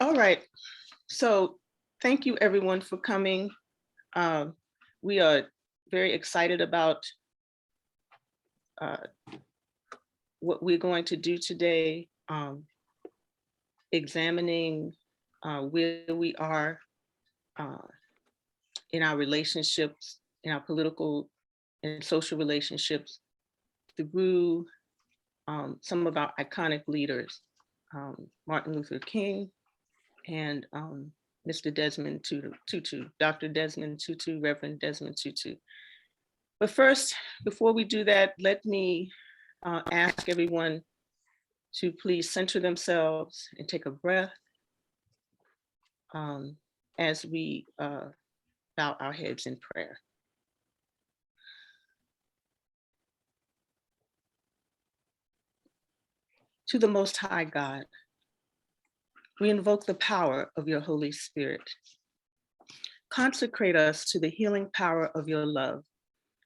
All right, so thank you everyone for coming. We are very excited about what we're going to do today, examining where we are in our relationships, in our political and social relationships through some of our iconic leaders, Martin Luther King and Mr. Desmond Tutu, Dr. Desmond Tutu, Reverend Desmond Tutu. But first, before we do that, let me ask everyone to please center themselves and take a breath as we bow our heads in prayer. To the Most High God, we invoke the power of your Holy Spirit. Consecrate us to the healing power of your love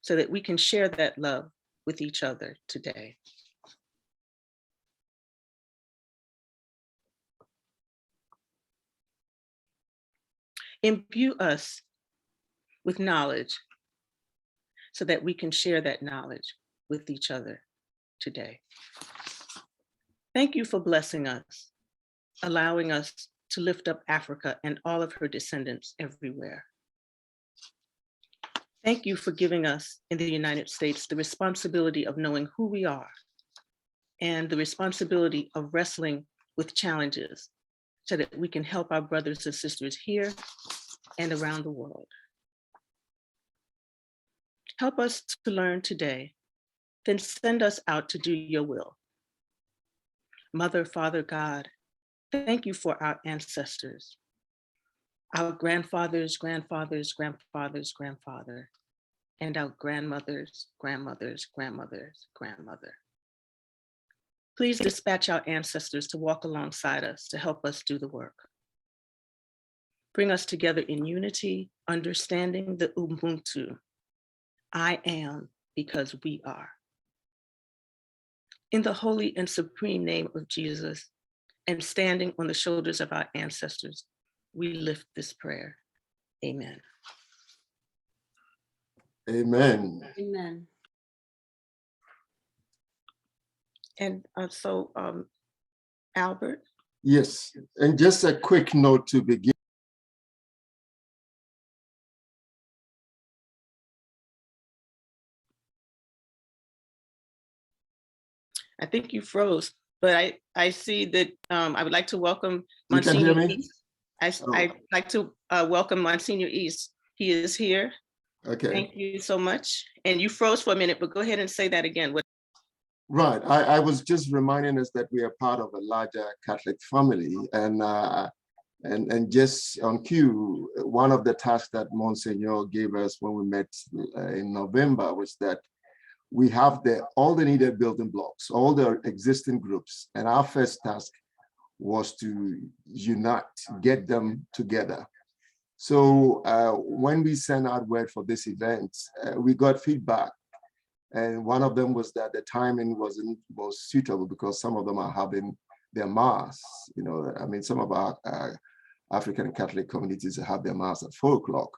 so that we can share that love with each other today. Imbue us with knowledge so that we can share that knowledge with each other today. Thank you for blessing us, allowing us to lift up Africa and all of her descendants everywhere. Thank you for giving us in the United States the responsibility of knowing who we are and the responsibility of wrestling with challenges so that we can help our brothers and sisters here and around the world. Help us to learn today, then send us out to do your will. Mother, Father, God, thank you for our ancestors, our grandfathers, grandfathers, grandfathers, grandfather, and our grandmothers, grandmothers, grandmothers, grandmother. Please dispatch our ancestors to walk alongside us to help us do the work. Bring us together in unity, understanding the Ubuntu. I am because we are. In the holy and supreme name of Jesus, and standing on the shoulders of our ancestors, we lift this prayer. Amen. Amen. Amen. And Albert? Yes, and just a quick note to begin. I think you froze, but I see that I would like to welcome Monsignor You can hear me? East. I'd like to welcome Monsignor East. He is here. Okay. Thank you so much. And you froze for a minute, but go ahead and say that again. Right. I was just reminding us that we are part of a larger Catholic family, and just on cue, one of the tasks that Monsignor gave us when we met in November was that we have all the needed building blocks, all the existing groups, and our first task was to unite, get them together. So when we sent out word for this event, we got feedback. And one of them was that the timing wasn't suitable because some of them are having their mass. You know, I mean, some of our African Catholic communities have their mass at 4 o'clock.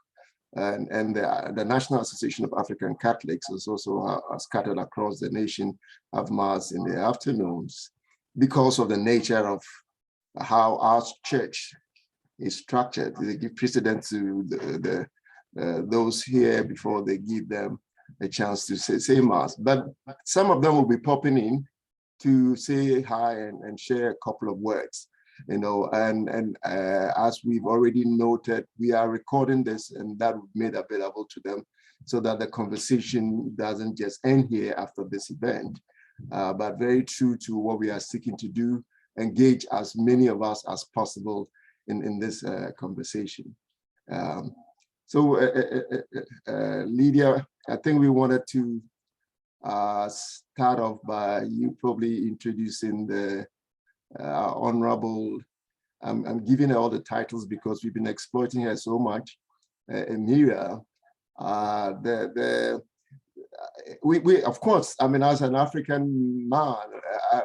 And the National Association of African Catholics is also scattered across the nation, have mass in the afternoons because of the nature of how our church is structured. They give precedence to those here before they give them a chance to say mass. But some of them will be popping in to say hi and share a couple of words. You know, and as we've already noted, we are recording this, and that will be made available to them so that the conversation doesn't just end here after this event, but very true to what we are seeking to do, engage as many of us as possible in this conversation. Lydia, I think we wanted to start off by you probably introducing the Honorable, I'm giving her all the titles because we've been exploiting her so much, Emiria. We of course, I mean, as an African man,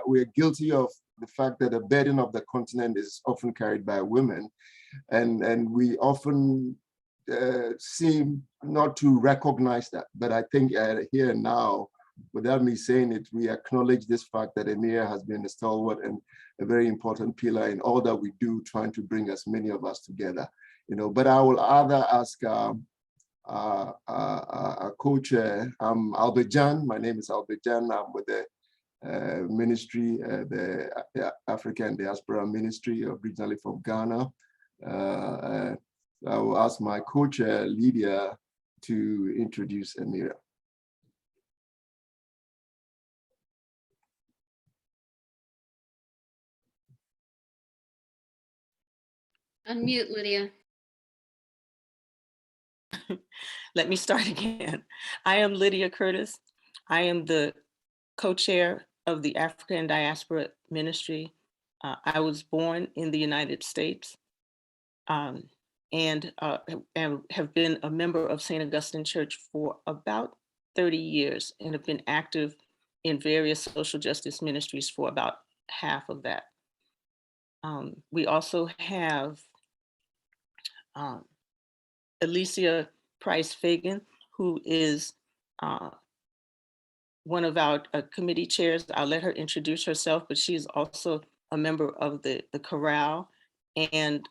we're guilty of the fact that the burden of the continent is often carried by women, and we often seem not to recognize that. But I think here and now, without me saying it, we acknowledge this fact that Emira has been a stalwart and a very important pillar in all that we do, trying to bring as many of us together. But I will rather ask a co-chair. I'm Albert Jan. My name is Albert Jan. I'm with the ministry, the African Diaspora Ministry, originally from Ghana. I will ask my co-chair, Lydia, to introduce Emira. Unmute, Lydia. Let me start again. I am Lydia Curtis. I am the co-chair of the African Diaspora Ministry. I was born in the United States and have been a member of St. Augustine Church for about 30 years and have been active in various social justice ministries for about half of that. We also have Alicia Price Fagan, who is one of our committee chairs. I'll let her introduce herself, but she's also a member of the chorale, and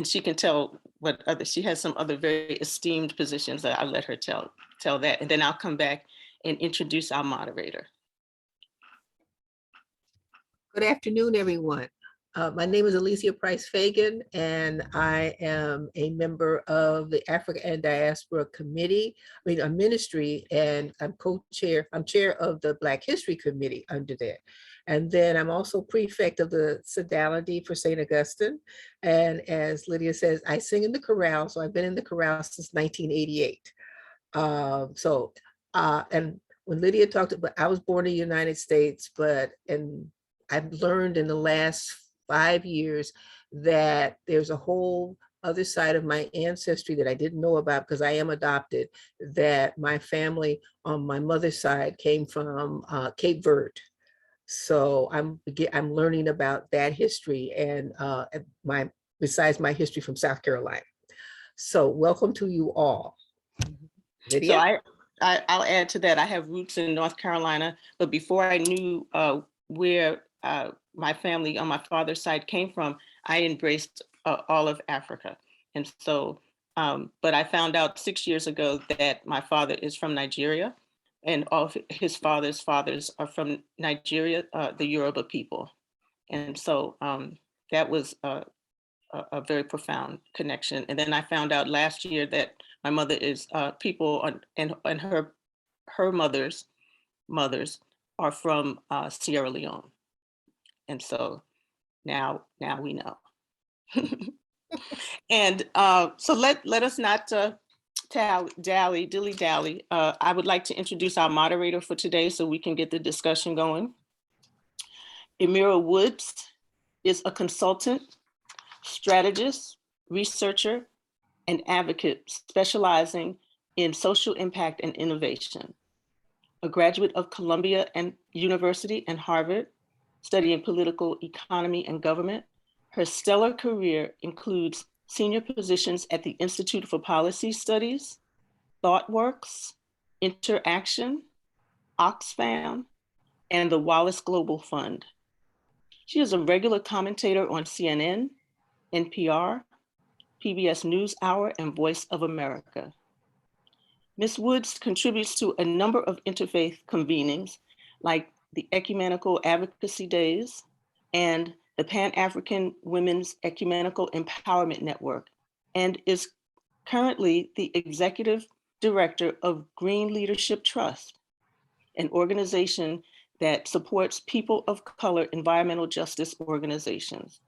she can tell what other, she has some other very esteemed positions that I'll let her tell that, and then I'll come back and introduce our moderator. Good afternoon, everyone. My name is Alicia Price Fagan, and I am a member of the Africa and Diaspora Committee, a ministry, and I'm co-chair. I'm chair of the Black History Committee under that. And then I'm also prefect of the Sodality for St. Augustine. And as Lydia says, I sing in the chorale. So I've been in the chorale since 1988. And when Lydia talked about, I was born in the United States, and I've learned in the last 5 years that there's a whole other side of my ancestry that I didn't know about because I am adopted, that my family on my mother's side came from Cape Verde. So I'm learning about that history and besides my history from South Carolina. So welcome to you all. Lydia? So I'll add to that. I have roots in North Carolina, but before I knew where my family on my father's side came from, I embraced all of Africa. And so, but I found out 6 years ago that my father is from Nigeria, and all of his father's fathers are from Nigeria, the Yoruba people. And so that was a very profound connection. And then I found out last year that my mother is people and her mothers are from Sierra Leone. And so now we know. And so let us not dilly-dally. I would like to introduce our moderator for today so we can get the discussion going. Emira Woods is a consultant, strategist, researcher, and advocate specializing in social impact and innovation. A graduate of Columbia University and Harvard, studying political economy and government. Her stellar career includes senior positions at the Institute for Policy Studies, ThoughtWorks, Interaction, Oxfam, and the Wallace Global Fund. She is a regular commentator on CNN, NPR, PBS NewsHour, and Voice of America. Ms. Woods contributes to a number of interfaith convenings like the Ecumenical Advocacy Days and the Pan-African Women's Ecumenical Empowerment Network, and is currently the executive director of Green Leadership Trust, an organization that supports people of color environmental justice organizations.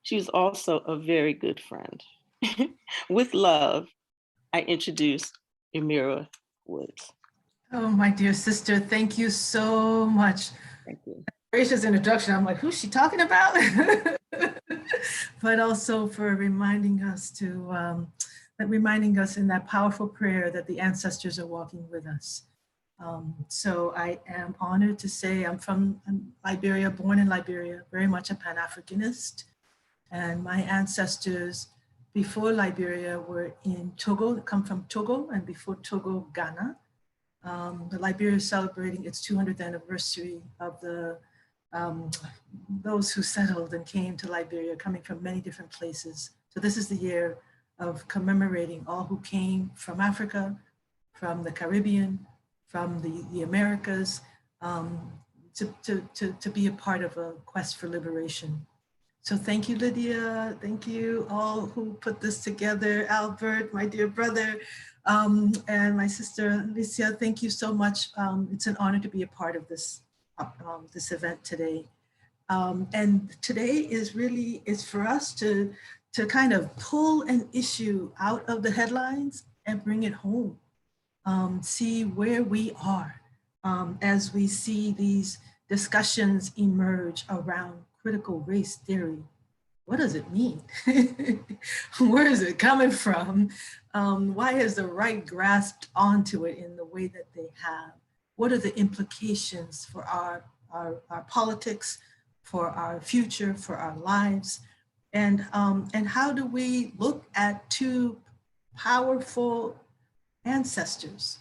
She's also a very good friend. With love, I introduce Emira Woods. Oh, my dear sister, thank you so much. Thank you. Gracious introduction. I'm like, who's she talking about? But also for reminding us in that powerful prayer that the ancestors are walking with us. So I am honored to say I'm Liberia, born in Liberia, very much a Pan-Africanist. And my ancestors before Liberia were in Togo, come from Togo, and before Togo, Ghana. The Liberia is celebrating its 200th anniversary of those who settled and came to Liberia, coming from many different places. So this is the year of commemorating all who came from Africa, from the Caribbean, from the Americas, to be a part of a quest for liberation. So thank you, Lydia. Thank you all who put this together. Albert, my dear brother, and my sister, Alicia, thank you so much. It's an honor to be a part of this, this event today. And today is for us to kind of pull an issue out of the headlines and bring it home. See where we are as we see these discussions emerge around critical race theory. What does it mean? Where is it coming from? Why has the right grasped onto it in the way that they have? What are the implications for our politics, for our future, for our lives? And how do we look at two powerful ancestors,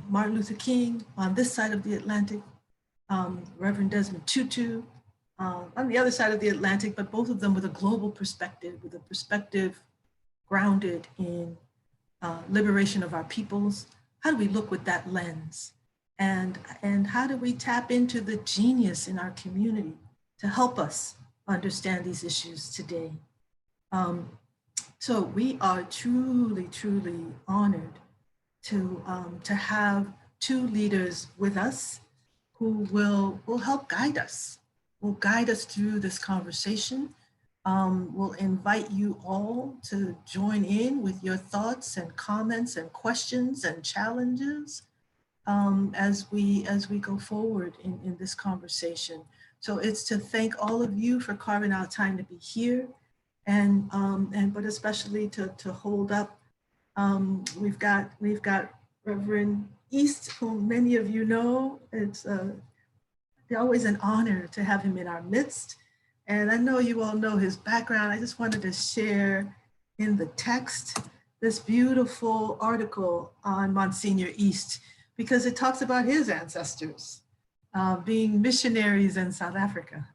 Martin Luther King on this side of the Atlantic, Reverend Desmond Tutu on the other side of the Atlantic, but both of them with a global perspective, with a perspective grounded in liberation of our peoples. How do we look with that lens? And how do we tap into the genius in our community to help us understand these issues today? So we are truly, truly honored to have two leaders with us who will help guide us, will guide us through this conversation. We'll invite you all to join in with your thoughts and comments and questions and challenges as we go forward in this conversation. So it's to thank all of you for carving out time to be here, but especially to hold up. We've got Reverend East, whom many of you know. It's always an honor to have him in our midst. And I know you all know his background. I just wanted to share in the text this beautiful article on Monsignor East, because it talks about his ancestors being missionaries in South Africa.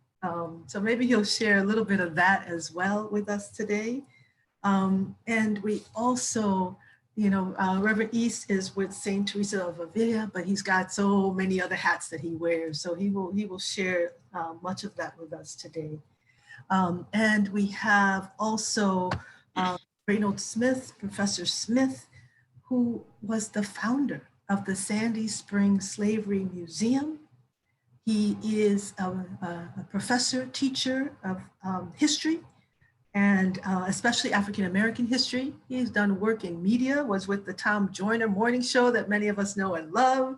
So maybe he'll share a little bit of that as well with us today. And we also, Reverend East is with St. Teresa of Avila, but he's got so many other hats that he wears. So he will share much of that with us today. And we have also Reynold Smith, Professor Smith, who was the founder of the Sandy Springs Slavery Museum. He is a professor, teacher of history, and especially African-American history. He's done work in media, was with the Tom Joyner morning show that many of us know and love.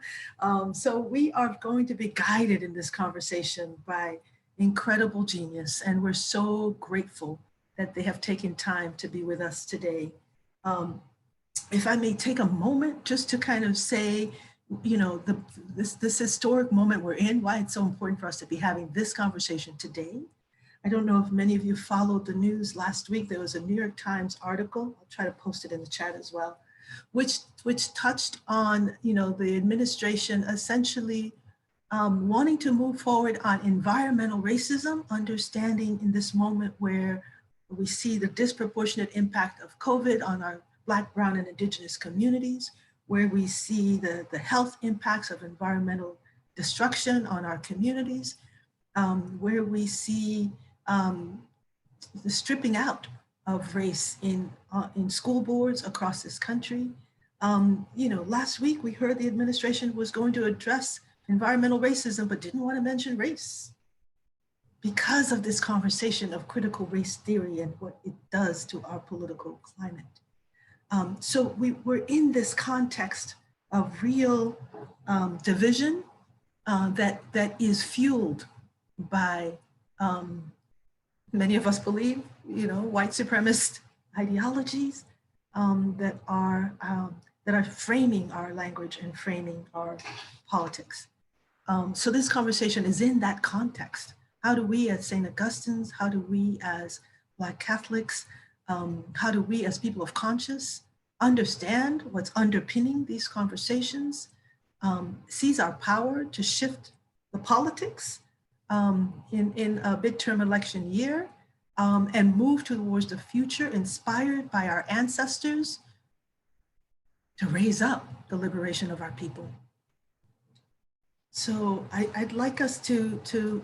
So we are going to be guided in this conversation by incredible genius, and we're so grateful that they have taken time to be with us today. If I may take a moment just to kind of say, this historic moment we're in, why it's so important for us to be having this conversation today. I don't know if many of you followed the news last week. There was a New York Times article, I'll try to post it in the chat as well, which touched on, the administration essentially wanting to move forward on environmental racism, understanding in this moment where we see the disproportionate impact of COVID on our Black, Brown, and Indigenous communities, where we see the health impacts of environmental destruction on our communities, where we see the stripping out of race in school boards across this country. Last week we heard the administration was going to address environmental racism, but didn't want to mention race because of this conversation of critical race theory and what it does to our political climate. So we're in this context of real division that is fueled by, many of us believe, white supremacist ideologies that are that are framing our language and framing our politics. So this conversation is in that context. How do we as St. Augustine's, how do we as Black Catholics, how do we as people of conscience understand what's underpinning these conversations, seize our power to shift the politics in a midterm election year, and move towards the future inspired by our ancestors to raise up the liberation of our people. So I'd like us to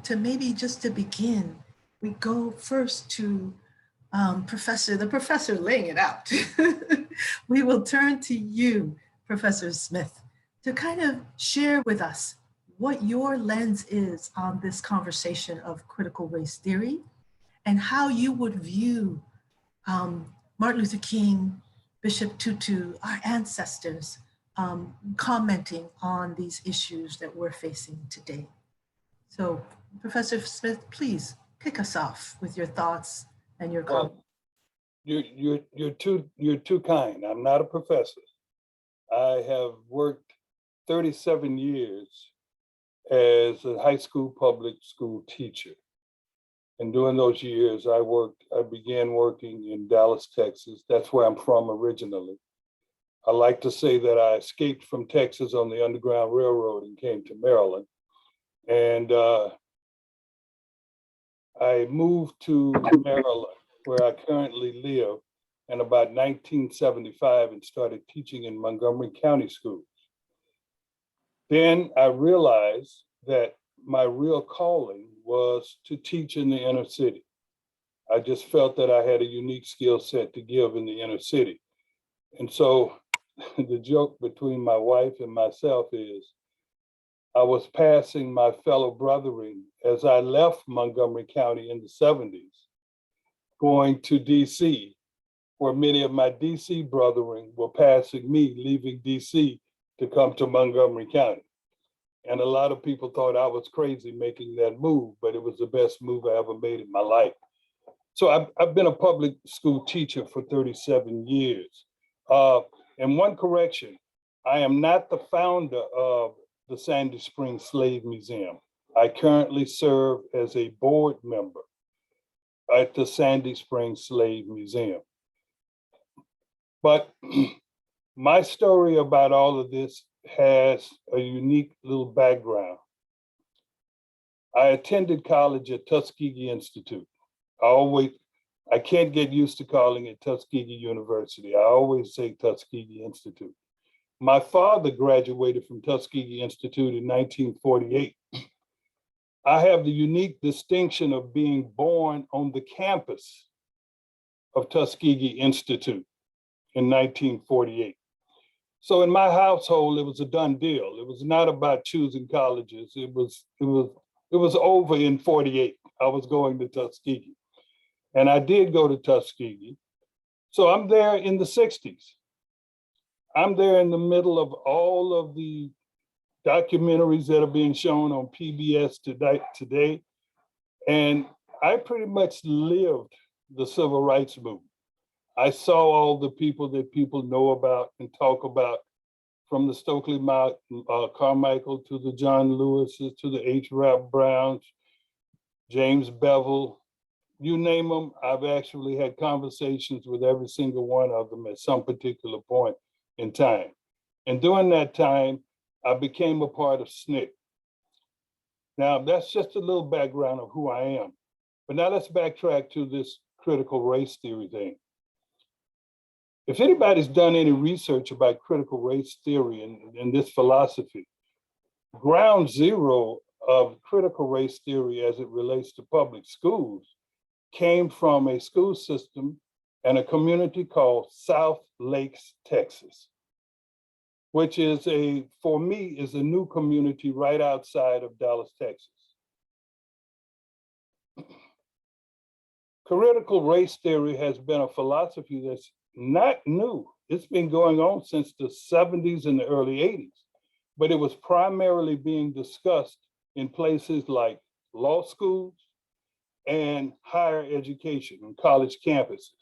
maybe just to begin, we go first to the professor laying it out. We will turn to you, Professor Smith, to kind of share with us what your lens is on this conversation of critical race theory and how you would view Martin Luther King, Bishop Tutu, our ancestors, commenting on these issues that we're facing today. So Professor Smith, please kick us off with your thoughts and your comments. Well, you're too kind. I'm not a professor. I have worked 37 years as a high school public school teacher. And during those years, I began working in Dallas, Texas. That's where I'm from originally. I like to say that I escaped from Texas on the Underground Railroad and came to Maryland. And I moved to Maryland, where I currently live, in about 1975 and started teaching in Montgomery County schools. Then I realized that my real calling was to teach in the inner city. I just felt that I had a unique skill set to give in the inner city. And so the joke between my wife and myself is, I was passing my fellow brethren as I left Montgomery County in the 70s, going to DC, where many of my DC brethren were passing me, leaving DC to come to Montgomery County. And a lot of people thought I was crazy making that move, but it was the best move I ever made in my life. So I've been a public school teacher for 37 years. And one correction, I am not the founder of the Sandy Springs Slave Museum. I currently serve as a board member at the Sandy Springs Slave Museum. But my story about all of this has a unique little background. I attended college at Tuskegee Institute. I can't get used to calling it Tuskegee University. I always say Tuskegee Institute. My father graduated from Tuskegee Institute in 1948. I have the unique distinction of being born on the campus of Tuskegee Institute in 1948. So in my household, it was a done deal. It was not about choosing colleges. It was over in 48. I was going to Tuskegee. And I did go to Tuskegee. So I'm there in the 60s. I'm there in the middle of all of the documentaries that are being shown on PBS today. And I pretty much lived the civil rights movement. I saw all the people that people know about and talk about, from the Stokely Carmichael to the John Lewises to the H. Rap Browns, James Bevel, you name them. I've actually had conversations with every single one of them at some particular point in time. And during that time, I became a part of SNCC. Now, that's just a little background of who I am. But now let's backtrack to this critical race theory thing. If anybody's done any research about critical race theory and this philosophy, ground zero of critical race theory as it relates to public schools came from a school system and a community called South Lakes, Texas, which is for me, is a new community right outside of Dallas, Texas. Critical race theory has been a philosophy that's not new. It's been going on since the 70s and the early 80s, but it was primarily being discussed in places like law schools and higher education and college campuses.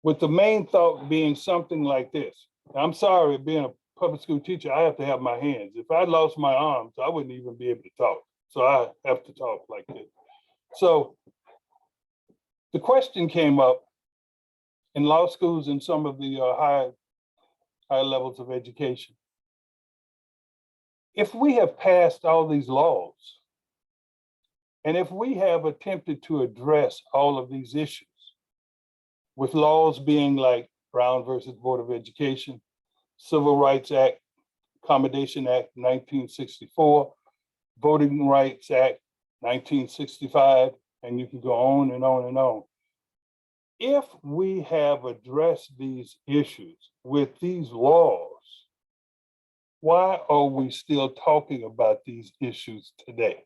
with the main thought being something like this. I'm sorry, being a public school teacher, I have to have my hands. If I lost my arms, I wouldn't even be able to talk. So I have to talk like this. So the question came up in law schools and some of the high levels of education. If we have passed all these laws, and if we have attempted to address all of these issues, with laws being like Brown versus Board of Education, Civil Rights Act, Accommodation Act 1964, Voting Rights Act 1965, and you can go on and on and on. If we have addressed these issues with these laws, why are we still talking about these issues today?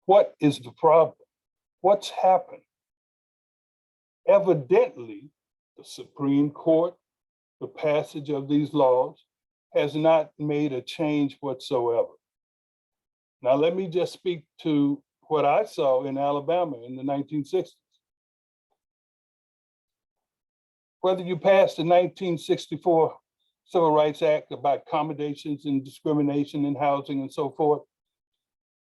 What is the problem? What's happened? Evidently, the Supreme Court, the passage of these laws, has not made a change whatsoever. Now, let me just speak to what I saw in Alabama in the 1960s. Whether you passed the 1964 Civil Rights Act about accommodations and discrimination in housing and so forth,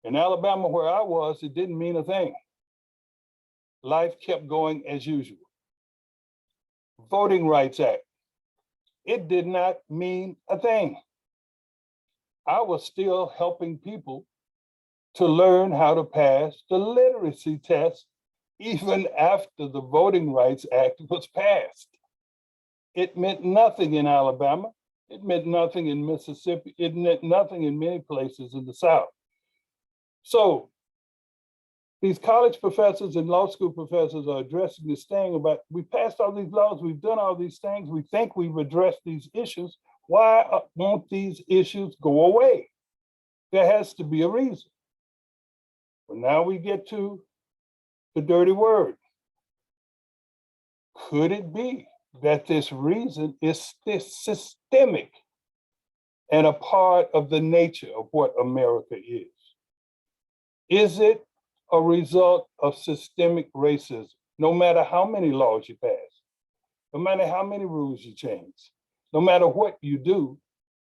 in Alabama where I was, it didn't mean a thing. Life kept going as usual. Voting Rights Act, it did not mean a thing. I was still helping people to learn how to pass the literacy test even after the Voting Rights Act was passed. It meant nothing in Alabama. It meant nothing in Mississippi. It meant nothing in many places in the South. So these college professors and law school professors are addressing this thing about, we passed all these laws, we've done all these things, we think we've addressed these issues. Why won't these issues go away? There has to be a reason. But now we get to the dirty word. Could it be that this reason is systemic and a part of the nature of what America is? Is it a result of systemic racism? No matter how many laws you pass, no matter how many rules you change, no matter what you do,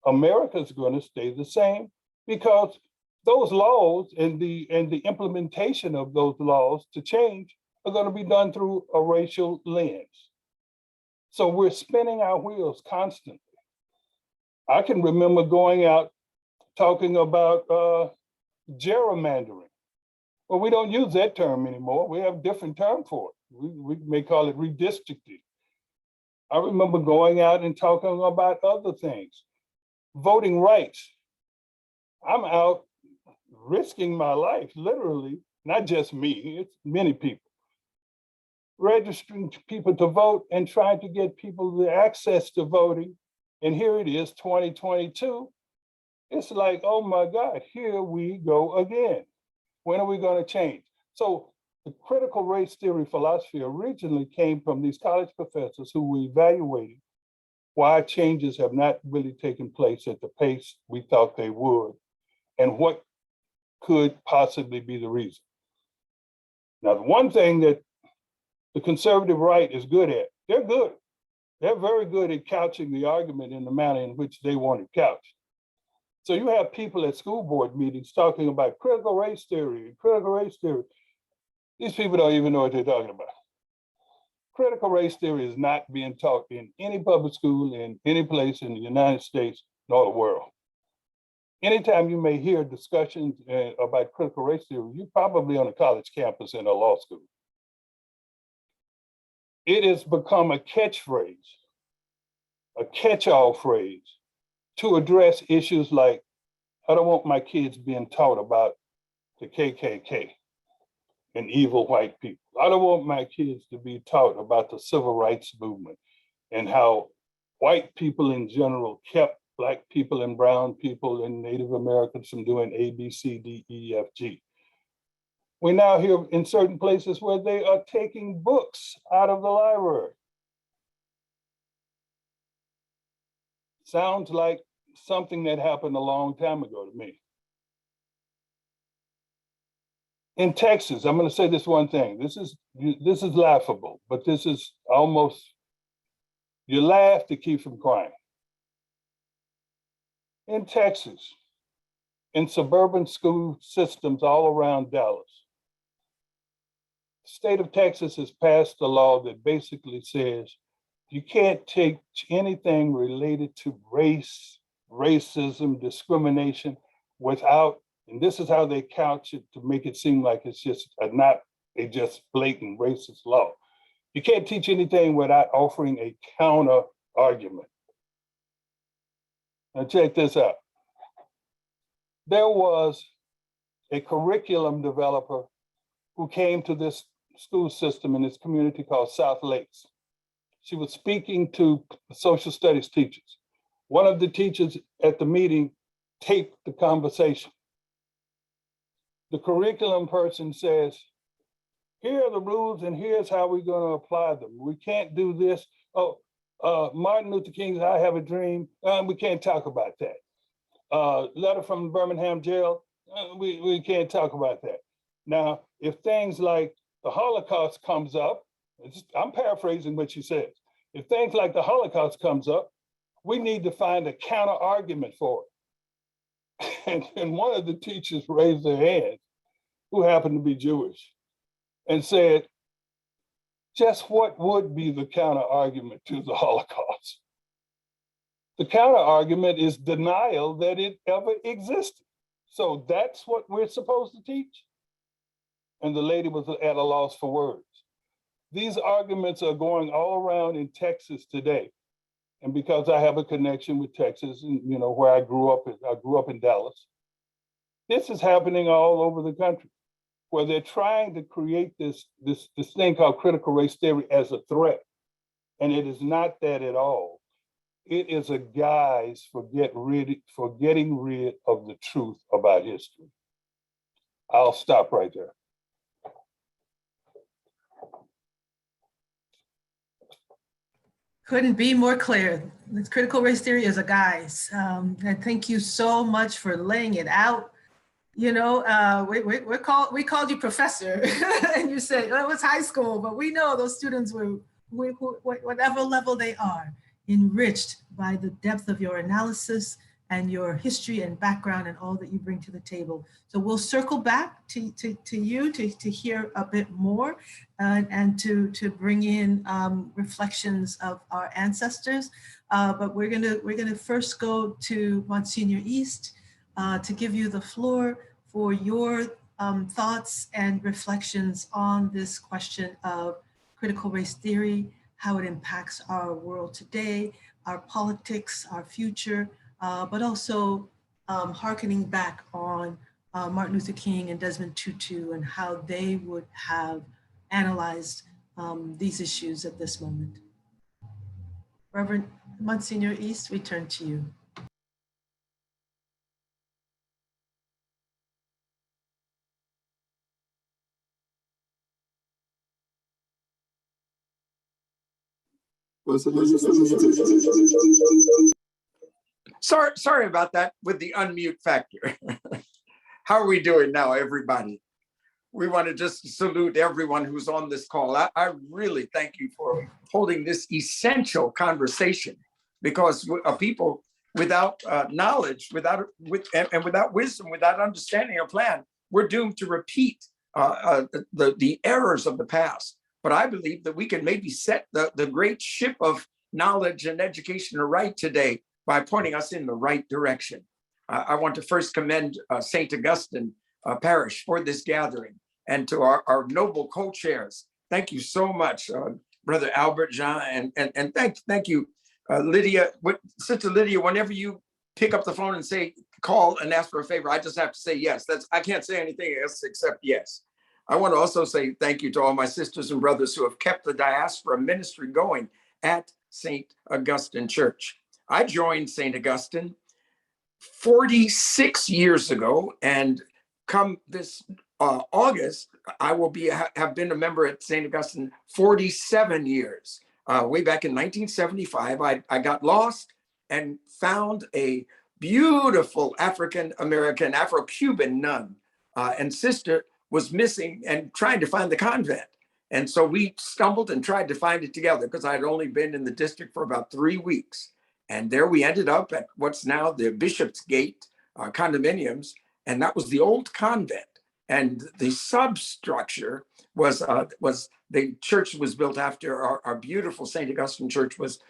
America's going to stay the same, because those laws and the implementation of those laws to change are going to be done through a racial lens. So we're spinning our wheels constantly. I can remember going out talking about gerrymandering. Well, we don't use that term anymore. We have a different term for it. We may call it redistricting. I remember going out and talking about other things. Voting rights. I'm out risking my life, literally, not just me, it's many people. Registering people to vote and trying to get people the access to voting. And here it is, 2022. It's like, oh my God, here we go again. When are we going to change? So the critical race theory philosophy originally came from these college professors who were evaluating why changes have not really taken place at the pace we thought they would, and what could possibly be the reason. Now, the one thing that the conservative right is good at, they're good. They're very good at couching the argument in the manner in which they want it couched. So you have people at school board meetings talking about critical race theory and critical race theory. These people don't even know what they're talking about. Critical race theory is not being taught in any public school in any place in the United States nor the world. Anytime you may hear discussions about critical race theory, you're probably on a college campus in a law school. It has become a catchphrase, a catch-all phrase to address issues like, I don't want my kids being taught about the KKK and evil white people. I don't want my kids to be taught about the civil rights movement and how white people in general kept Black people and brown people and Native Americans from doing A, B, C, D, E, F, G. We now hear in certain places where they are taking books out of the library. Sounds like something that happened a long time ago to me. In Texas, I'm going to say this one thing. This is laughable, but this is almost, you laugh to keep from crying. In Texas, in suburban school systems all around Dallas, the state of Texas has passed a law that basically says you can't take anything related to race, racism, discrimination without, and this is how they couch it to make it seem like it's just not a just blatant racist law. You can't teach anything without offering a counter argument. Now check this out. There was a curriculum developer who came to this school system in this community called South Lakes. She was speaking to social studies teachers. One of the teachers at the meeting taped the conversation. The curriculum person says, here are the rules and here's how we're going to apply them. We can't do this. Oh, Martin Luther King's I Have a Dream, we can't talk about that. Letter from Birmingham jail, we can't talk about that. Now, if things like the Holocaust comes up, I'm paraphrasing what she says. If things like the Holocaust comes up, we need to find a counter argument for it. And one of the teachers raised their hand, who happened to be Jewish, and said, just what would be the counter argument to the Holocaust? The counter argument is denial that it ever existed. So that's what we're supposed to teach? And the lady was at a loss for words. These arguments are going all around in Texas today. And because I have a connection with Texas, and where I grew up in Dallas, this is happening all over the country, where they're trying to create this thing called critical race theory as a threat. And it is not that at all. It is a guise for getting rid of the truth about history. I'll stop right there. Couldn't be more clear. This critical race theory is a guise. And thank you so much for laying it out. We called you professor, and you said, well, it was high school, but we know those students were, whatever level they are, enriched by the depth of your analysis and your history and background and all that you bring to the table. So we'll circle back to you to hear a bit more and to bring in reflections of our ancestors. But we're gonna first go to Monsignor East to give you the floor for your thoughts and reflections on this question of critical race theory, how it impacts our world today, our politics, our future, but also hearkening back on Martin Luther King and Desmond Tutu and how they would have analyzed these issues at this moment. Reverend Monsignor East, we turn to you. Sorry about that with the unmute factor. How are we doing now, everybody? We want to just salute everyone who's on this call. I really thank you for holding this essential conversation, because people without knowledge, without wisdom, without understanding a plan, we're doomed to repeat the errors of the past. But I believe that we can maybe set the great ship of knowledge and education aright today by pointing us in the right direction. I want to first commend St. Augustine Parish for this gathering, and to our noble co-chairs. Thank you so much, Brother Albert, Jean, and thank you, Lydia. Sister Lydia, whenever you pick up the phone and say, call and ask for a favor, I just have to say yes. I can't say anything else except yes. I want to also say thank you to all my sisters and brothers who have kept the Diaspora ministry going at St. Augustine Church. I joined St. Augustine 46 years ago, and come this August, I will have been a member at St. Augustine 47 years. Way back in 1975, I got lost and found a beautiful African-American, Afro-Cuban nun and sister was missing and trying to find the convent. And so we stumbled and tried to find it together because I had only been in the district for about 3 weeks. And there we ended up at what's now the Bishop's Gate condominiums. And that was the old convent. And the substructure was the church was built after our beautiful St. Augustine church was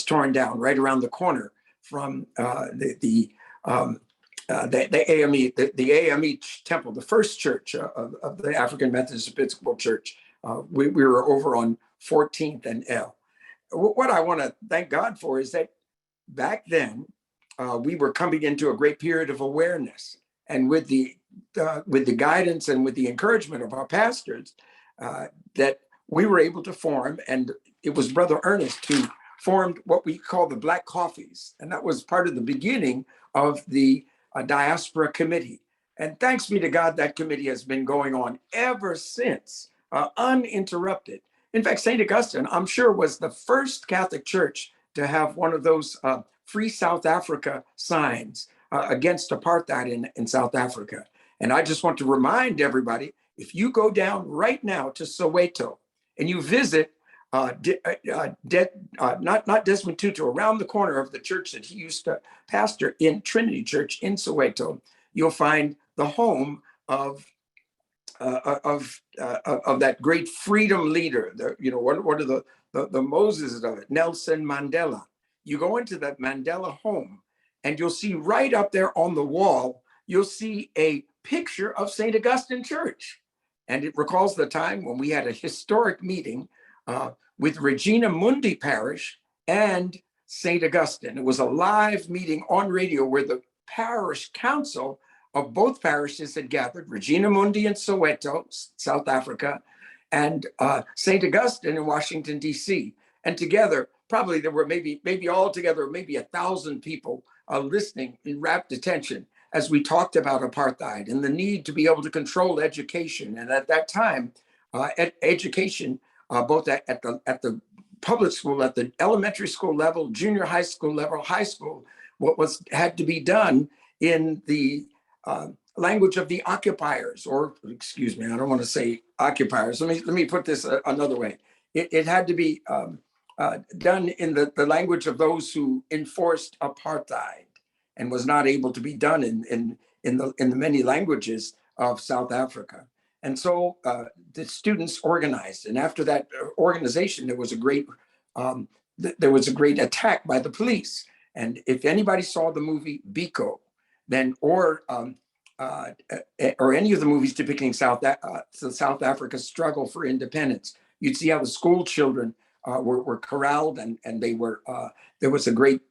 torn down right around the corner from the AME, the AME temple, the first church of the African Methodist Episcopal Church. We were over on 14th and L. What I want to thank God for is that back then we were coming into a great period of awareness, and with the guidance and with the encouragement of our pastors, that we were able to form, and it was Brother Ernest who formed what we call the Black Coffees, and that was part of the beginning of the Diaspora Committee. And thanks be to God, that committee has been going on ever since, uninterrupted. In fact, St. Augustine, I'm sure, was the first Catholic church to have one of those Free South Africa signs against apartheid in South Africa. And I just want to remind everybody, if you go down right now to Soweto and you visit not Desmond Tutu, around the corner of the church that he used to pastor in Trinity Church in Soweto, you'll find the home of that great freedom leader. What are the Moses of it? Nelson Mandela. You go into that Mandela home, and you'll see right up there on the wall, you'll see a picture of St. Augustine Church. And it recalls the time when we had a historic meeting with Regina Mundi Parish and St. Augustine. It was a live meeting on radio where the parish council of both parishes had gathered, Regina Mundi in Soweto, South Africa, and St. Augustine in Washington, D.C. And together, probably there were maybe all together, maybe 1,000 people listening in rapt attention as we talked about apartheid and the need to be able to control education. And at that time, education, both at the public school, at the elementary school level, junior high school level, high school, what had to be done in the language of the occupiers, or excuse me, I don't want to say occupiers. Let me put this another way. It had to be done in the language of those who enforced apartheid, and was not able to be done in the many languages of South Africa. And so the students organized, and after that organization, there was a great attack by the police. And if anybody saw the movie Biko, then or any of the movies depicting South Africa's struggle for independence, you'd see how the school children were corralled, and they were there was a great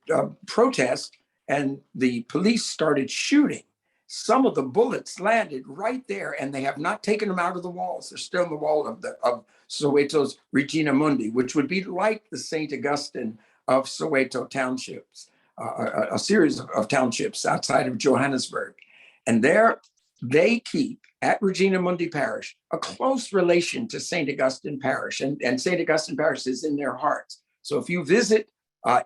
protest, and the police started shooting. Some of the bullets landed right there, and they have not taken them out of the walls. They're still in the wall of Soweto's Regina Mundi, which would be like the St. Augustine of Soweto townships, a series of townships outside of Johannesburg. And there they keep, at Regina Mundi Parish, a close relation to St. Augustine Parish, and St. Augustine Parish is in their hearts. So if you visit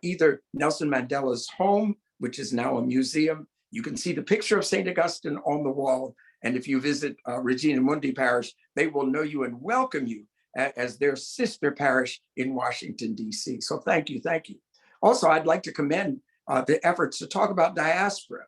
either Nelson Mandela's home, which is now a museum, you can see the picture of St. Augustine on the wall. And if you visit Regina Mundi Parish, they will know you and welcome you as their sister parish in Washington, D.C. So thank you, thank you. Also, I'd like to commend the efforts to talk about diaspora.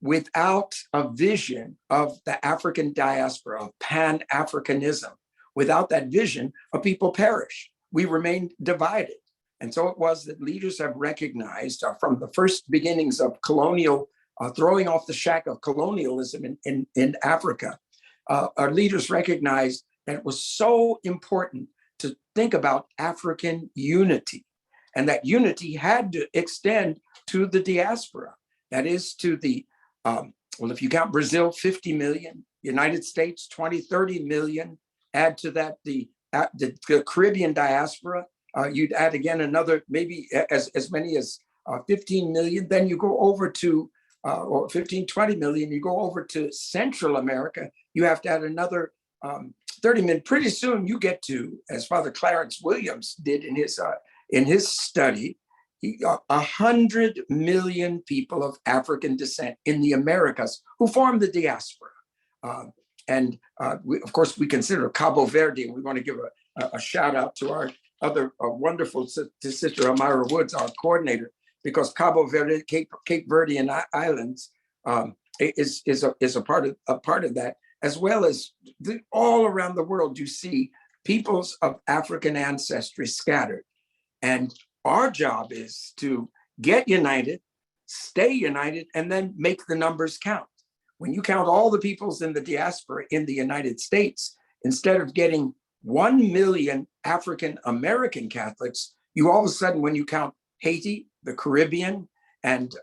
Without a vision of the African diaspora, of Pan-Africanism, without that vision, a people perish. We remain divided. And so it was that leaders have recognized from the first beginnings of colonial, throwing off the shack of colonialism in Africa, our leaders recognized that it was so important to think about African unity. And that unity had to extend to the diaspora. That is to the, well, if you count Brazil, 50 million, United States, 20, 30 million, add to that the Caribbean diaspora, you'd add again another, maybe as many as 15 million, then you go over to, or 15, 20 million, you go over to Central America, you have to add another 30 million. Pretty soon you get to, as Father Clarence Williams did in his study, 100 million people of African descent in the Americas who form the diaspora. of course, we consider Cabo Verde, and we want to give a shout out to our other wonderful sister, Amira Woods, our coordinator, because Cabo Verde, Cape Verdean Islands is a part of that, as well as all around the world. You see peoples of African ancestry scattered, and our job is to get united, stay united, and then make the numbers count. When you count all the peoples in the diaspora in the United States, instead of getting 1 million African American Catholics, you all of a sudden, when you count Haiti, the Caribbean, and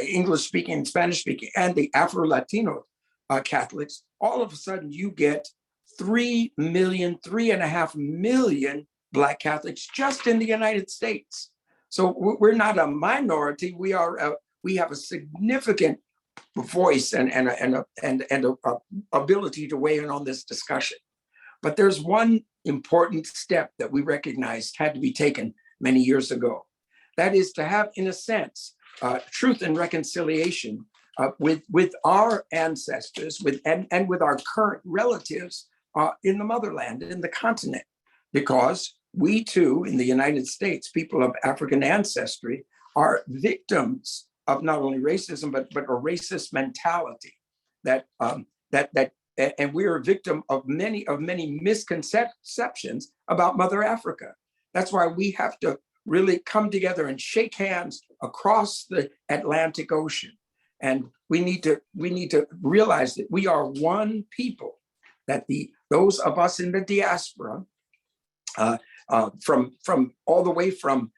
English speaking, Spanish speaking, and the Afro-Latino Catholics, all of a sudden you get 3 million, 3.5 million Black Catholics just in the United States. So we're not a minority. We have a significant voice and a ability to weigh in on this discussion. But there's one important step that we recognized had to be taken many years ago. That is to have, in a sense, truth and reconciliation with our ancestors, and with our current relatives in the motherland, in the continent, because we too, in the United States, people of African ancestry, are victims of not only racism but a racist mentality and we are a victim of many misconceptions about Mother Africa. That's why we have to really come together and shake hands across the Atlantic Ocean. And we need to realize that we are one people, that those of us in the diaspora, from all the way from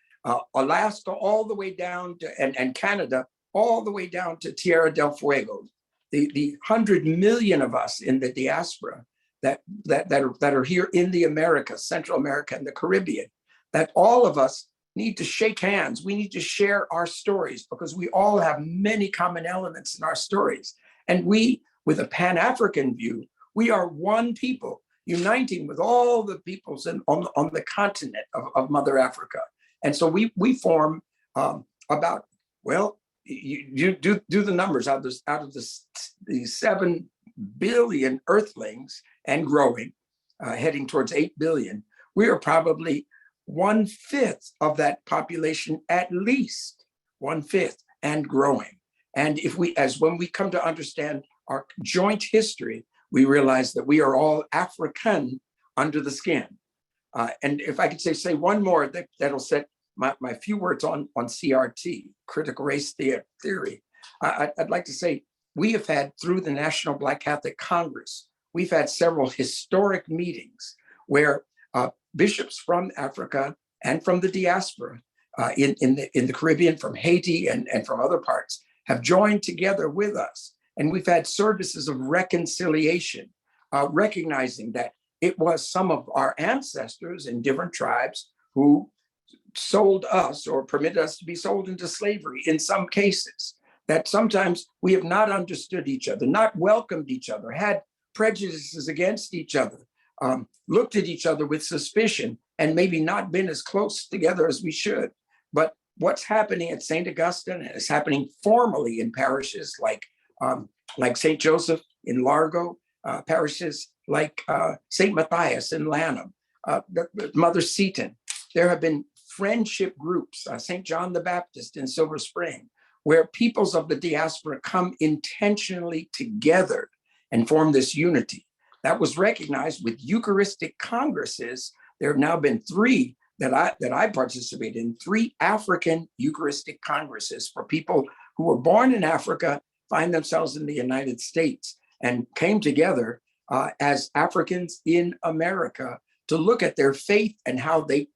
Alaska all the way down to and Canada, all the way down to Tierra del Fuego, the 100 million of us in the diaspora that are here in the Americas, Central America, and the Caribbean, that all of us need to shake hands. We need to share our stories, because we all have many common elements in our stories. And we, with a Pan-African view, we are one people, uniting with all the peoples on the continent of Mother Africa. And so we form about, well, you do the numbers, out of the 7 billion earthlings and growing, heading towards 8 billion, we are probably 1/5 of that population, at least 1/5, and growing. And when we come to understand our joint history, we realize that we are all African under the skin. And if I could say one more, that'll set my few words on CRT, critical race theory. I'd like to say we have had, through the National Black Catholic Congress, we've had several historic meetings where bishops from Africa and from the diaspora in the Caribbean, from Haiti and from other parts, have joined together with us. And we've had services of reconciliation, recognizing that it was some of our ancestors in different tribes who sold us or permitted us to be sold into slavery in some cases, that sometimes we have not understood each other, not welcomed each other, had prejudices against each other, looked at each other with suspicion, and maybe not been as close together as we should. But what's happening at St. Augustine, and it's happening formally in parishes like St. Joseph in Largo, parishes like St. Matthias in Lanham, Mother Seton. There have been friendship groups, St. John the Baptist in Silver Spring, where peoples of the diaspora come intentionally together and form this unity. That was recognized with Eucharistic congresses. There have now been 3 that I participate in, 3 African Eucharistic congresses for people who were born in Africa, find themselves in the United States, and came together as Africans in America to look at their faith and how they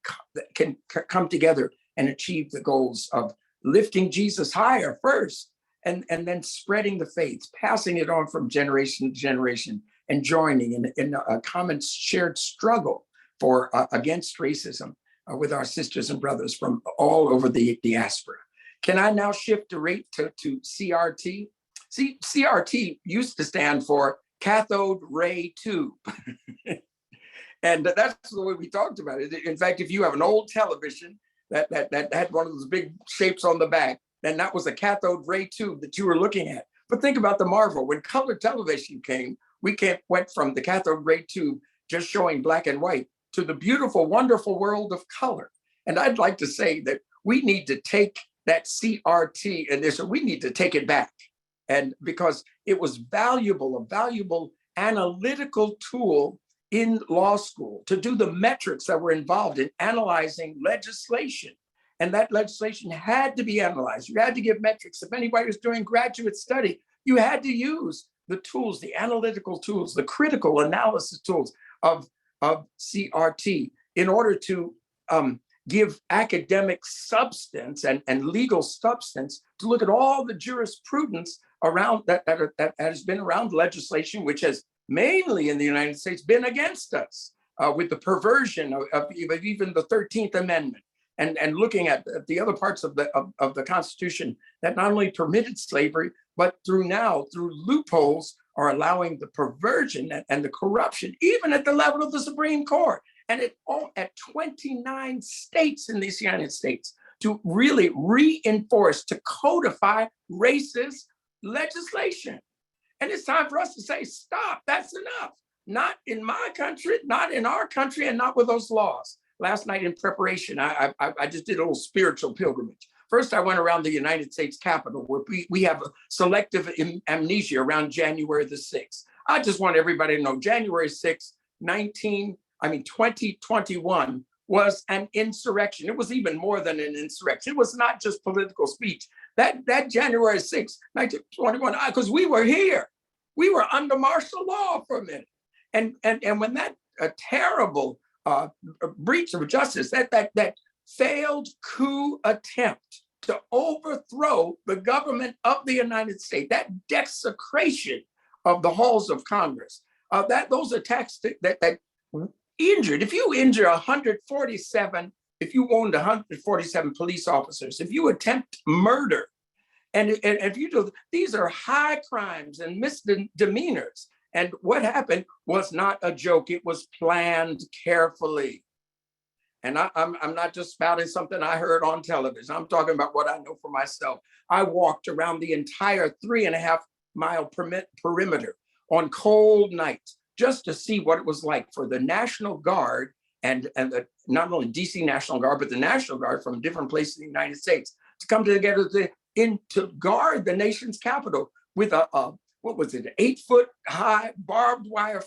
can come together and achieve the goals of lifting Jesus higher first, and then spreading the faith, passing it on from generation to generation, and joining in a common shared struggle for against racism with our sisters and brothers from all over the diaspora. Can I now shift to CRT? See, CRT used to stand for cathode ray tube. And that's the way we talked about it. In fact, if you have an old television that had one of those big shapes on the back, then that was a cathode ray tube that you were looking at. But think about the marvel. When color television came, We went from the cathode ray tube just showing black and white to the beautiful, wonderful world of color. And I'd like to say that we need to take that CRT initiative, we need to take it back. And because it was valuable, a valuable analytical tool in law school to do the metrics that were involved in analyzing legislation. And that legislation had to be analyzed. You had to give metrics. If anybody was doing graduate study, you had to use the tools, the analytical tools, the critical analysis tools of CRT in order to give academic substance and legal substance to look at all the jurisprudence around that has been around legislation, which has mainly in the United States been against us with the perversion of even the 13th Amendment and looking at the other parts of the Constitution that not only permitted slavery, but through loopholes are allowing the perversion and the corruption, even at the level of the Supreme Court. And at 29 states in these United States to really reinforce, to codify racist legislation. And it's time for us to say, stop, that's enough. Not in my country, not in our country, and not with those laws. Last night in preparation, I just did a little spiritual pilgrimage. First, I went around the United States Capitol where we have a selective amnesia around January the 6th. I just want everybody to know January 6th, 2021 was an insurrection. It was even more than an insurrection. It was not just political speech. That January 6th, 1921, because we were here. We were under martial law for a minute. And when that terrible breach of justice, that failed coup attempt to overthrow the government of the United States, that desecration of the halls of Congress, those attacks that injured, if you injure 147, if you wound 147 police officers, if you attempt murder, and if you do, these are high crimes and misdemeanors. And what happened was not a joke. It was planned carefully. And I'm not just spouting something I heard on television. I'm talking about what I know for myself. I walked around the entire 3.5-mile perimeter on cold nights just to see what it was like for the National Guard and not only DC National Guard, but the National Guard from different places in the United States to come together to guard the nation's capital with an 8-foot high barbed wire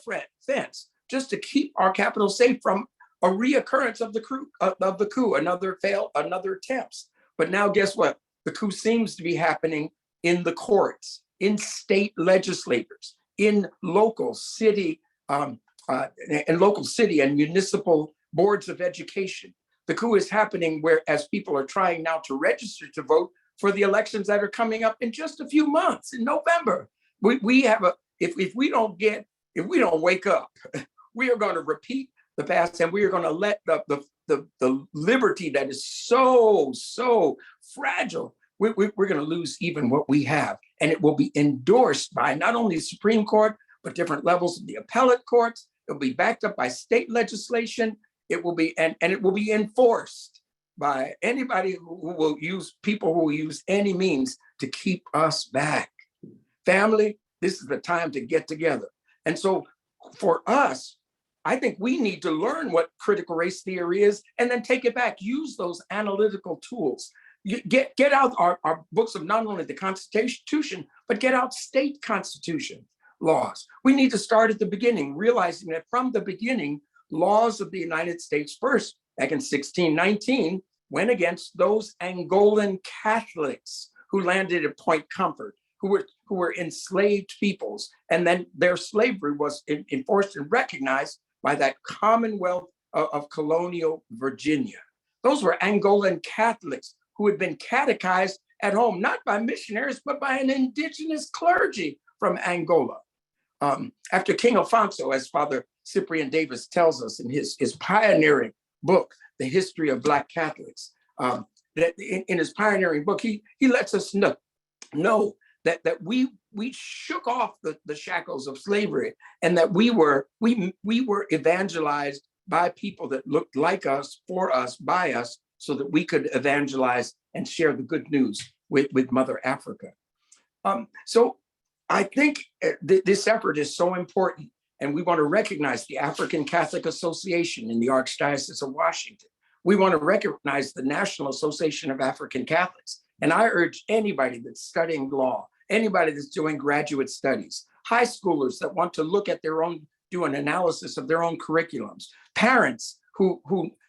fence, just to keep our capital safe from a reoccurrence of the coup, another attempts. But now guess what? The coup seems to be happening in the courts, in state legislators, in local city and municipal boards of education. The coup is happening whereas people are trying now to register to vote for the elections that are coming up in just a few months in November. If we don't wake up, we are going to repeat the past, and we are going to let the liberty that is so fragile. We're going to lose even what we have, and it will be endorsed by not only the Supreme Court but different levels of the appellate courts. It will be backed up by state legislation. It will be and it will be enforced by anybody who will use any means to keep us back. Family, this is the time to get together. And so for us, I think we need to learn what critical race theory is and then take it back, use those analytical tools. Get out our books of not only the Constitution, but get out state constitution laws. We need to start at the beginning, realizing that from the beginning, laws of the United States first, back in 1619, went against those Angolan Catholics who landed at Point Comfort, who were enslaved peoples. And then their slavery was enforced and recognized by that Commonwealth of colonial Virginia. Those were Angolan Catholics who had been catechized at home, not by missionaries, but by an indigenous clergy from Angola. After King Alfonso, as Father Cyprian Davis tells us in his pioneering book, The History of Black Catholics, that in his pioneering book, he lets us know that we shook off the shackles of slavery, and that we were evangelized by people that looked like us, for us, by us, so that we could evangelize and share the good news with Mother Africa. So I think this effort is so important, and we want to recognize the African Catholic Association in the Archdiocese of Washington. We want to recognize the National Association of African Catholics. And I urge anybody that's studying law, anybody that's doing graduate studies, high schoolers that want to look at their own, do an analysis of their own curriculums, parents who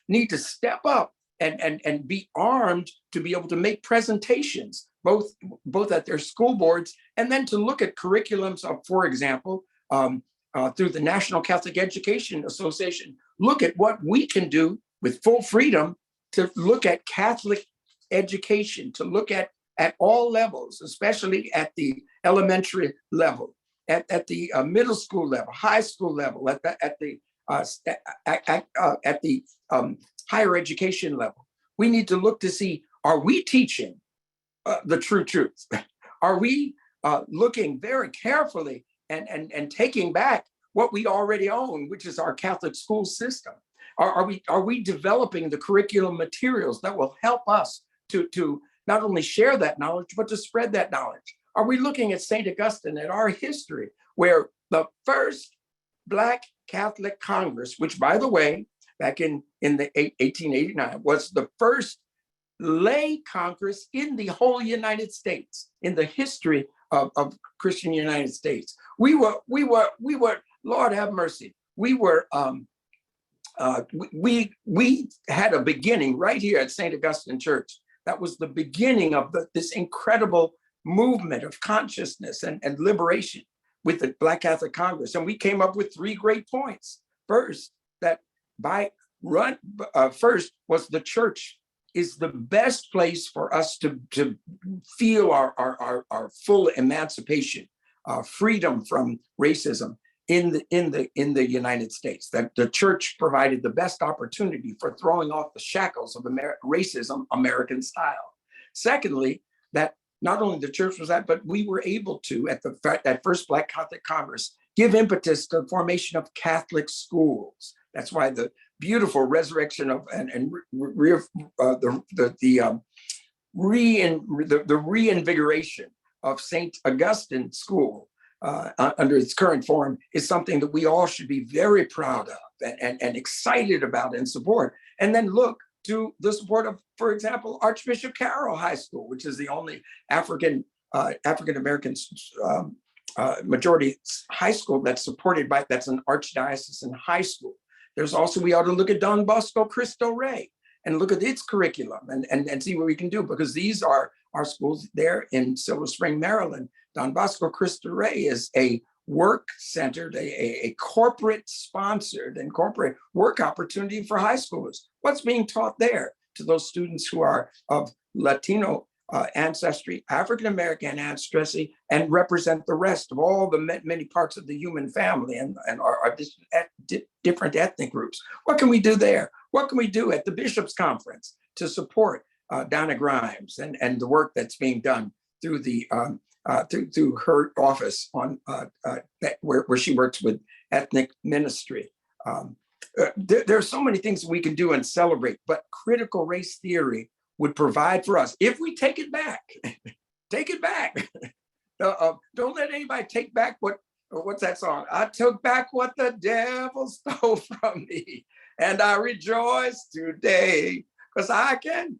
need to step up and be armed to be able to make presentations, both at their school boards, and then to look at curriculums of, for example, through the National Catholic Education Association, look at what we can do with full freedom to look at Catholic education, to look at all levels, especially at the elementary level, at the middle school level, high school level, at the higher education level. We need to look to see, are we teaching the true truth? Are we looking very carefully and taking back what we already own, which is our Catholic school system? Are we developing the curriculum materials that will help us to not only share that knowledge, but to spread that knowledge? Are we looking at St. Augustine, at our history, where the first Black Catholic Congress, which, by the way, back in the 1889, was the first lay Congress in the whole United States, in the history of Christian United States. We were, Lord have mercy, we had a beginning right here at St. Augustine Church. That was the beginning of this incredible movement of consciousness and liberation with the Black Catholic Congress. And we came up with 3 great points. First, that first was the church is the best place for us to feel our full emancipation, freedom from racism in the United States. That the church provided the best opportunity for throwing off the shackles of racism, American style. Secondly, that not only the church was that, but we were able to, at that first Black Catholic Congress, give impetus to the formation of Catholic schools. That's why the beautiful resurrection of the reinvigoration of St. Augustine School under its current form is something that we all should be very proud of and excited about and support. And then look to the support of, for example, Archbishop Carroll High School, which is the only African American majority high school that's supported by, that's an archdiocesan high school. There's also, we ought to look at Don Bosco Cristo Rey and look at its curriculum and see what we can do, because these are our schools there in Silver Spring, Maryland. Don Bosco Cristo Rey is a work-centered, a corporate-sponsored and corporate work opportunity for high schoolers. What's being taught there to those students who are of Latino ancestry, African-American ancestry, and represent the rest of all the many parts of the human family and our different ethnic groups? What can we do there? What can we do at the Bishops' Conference to support Donna Grimes and the work that's being done through the through her office on where she works with ethnic ministry? There are so many things we can do and celebrate, but critical race theory would provide for us, if we take it back, take it back. Don't let anybody take back what's that song? I took back what the devil stole from me, and I rejoice today, because I can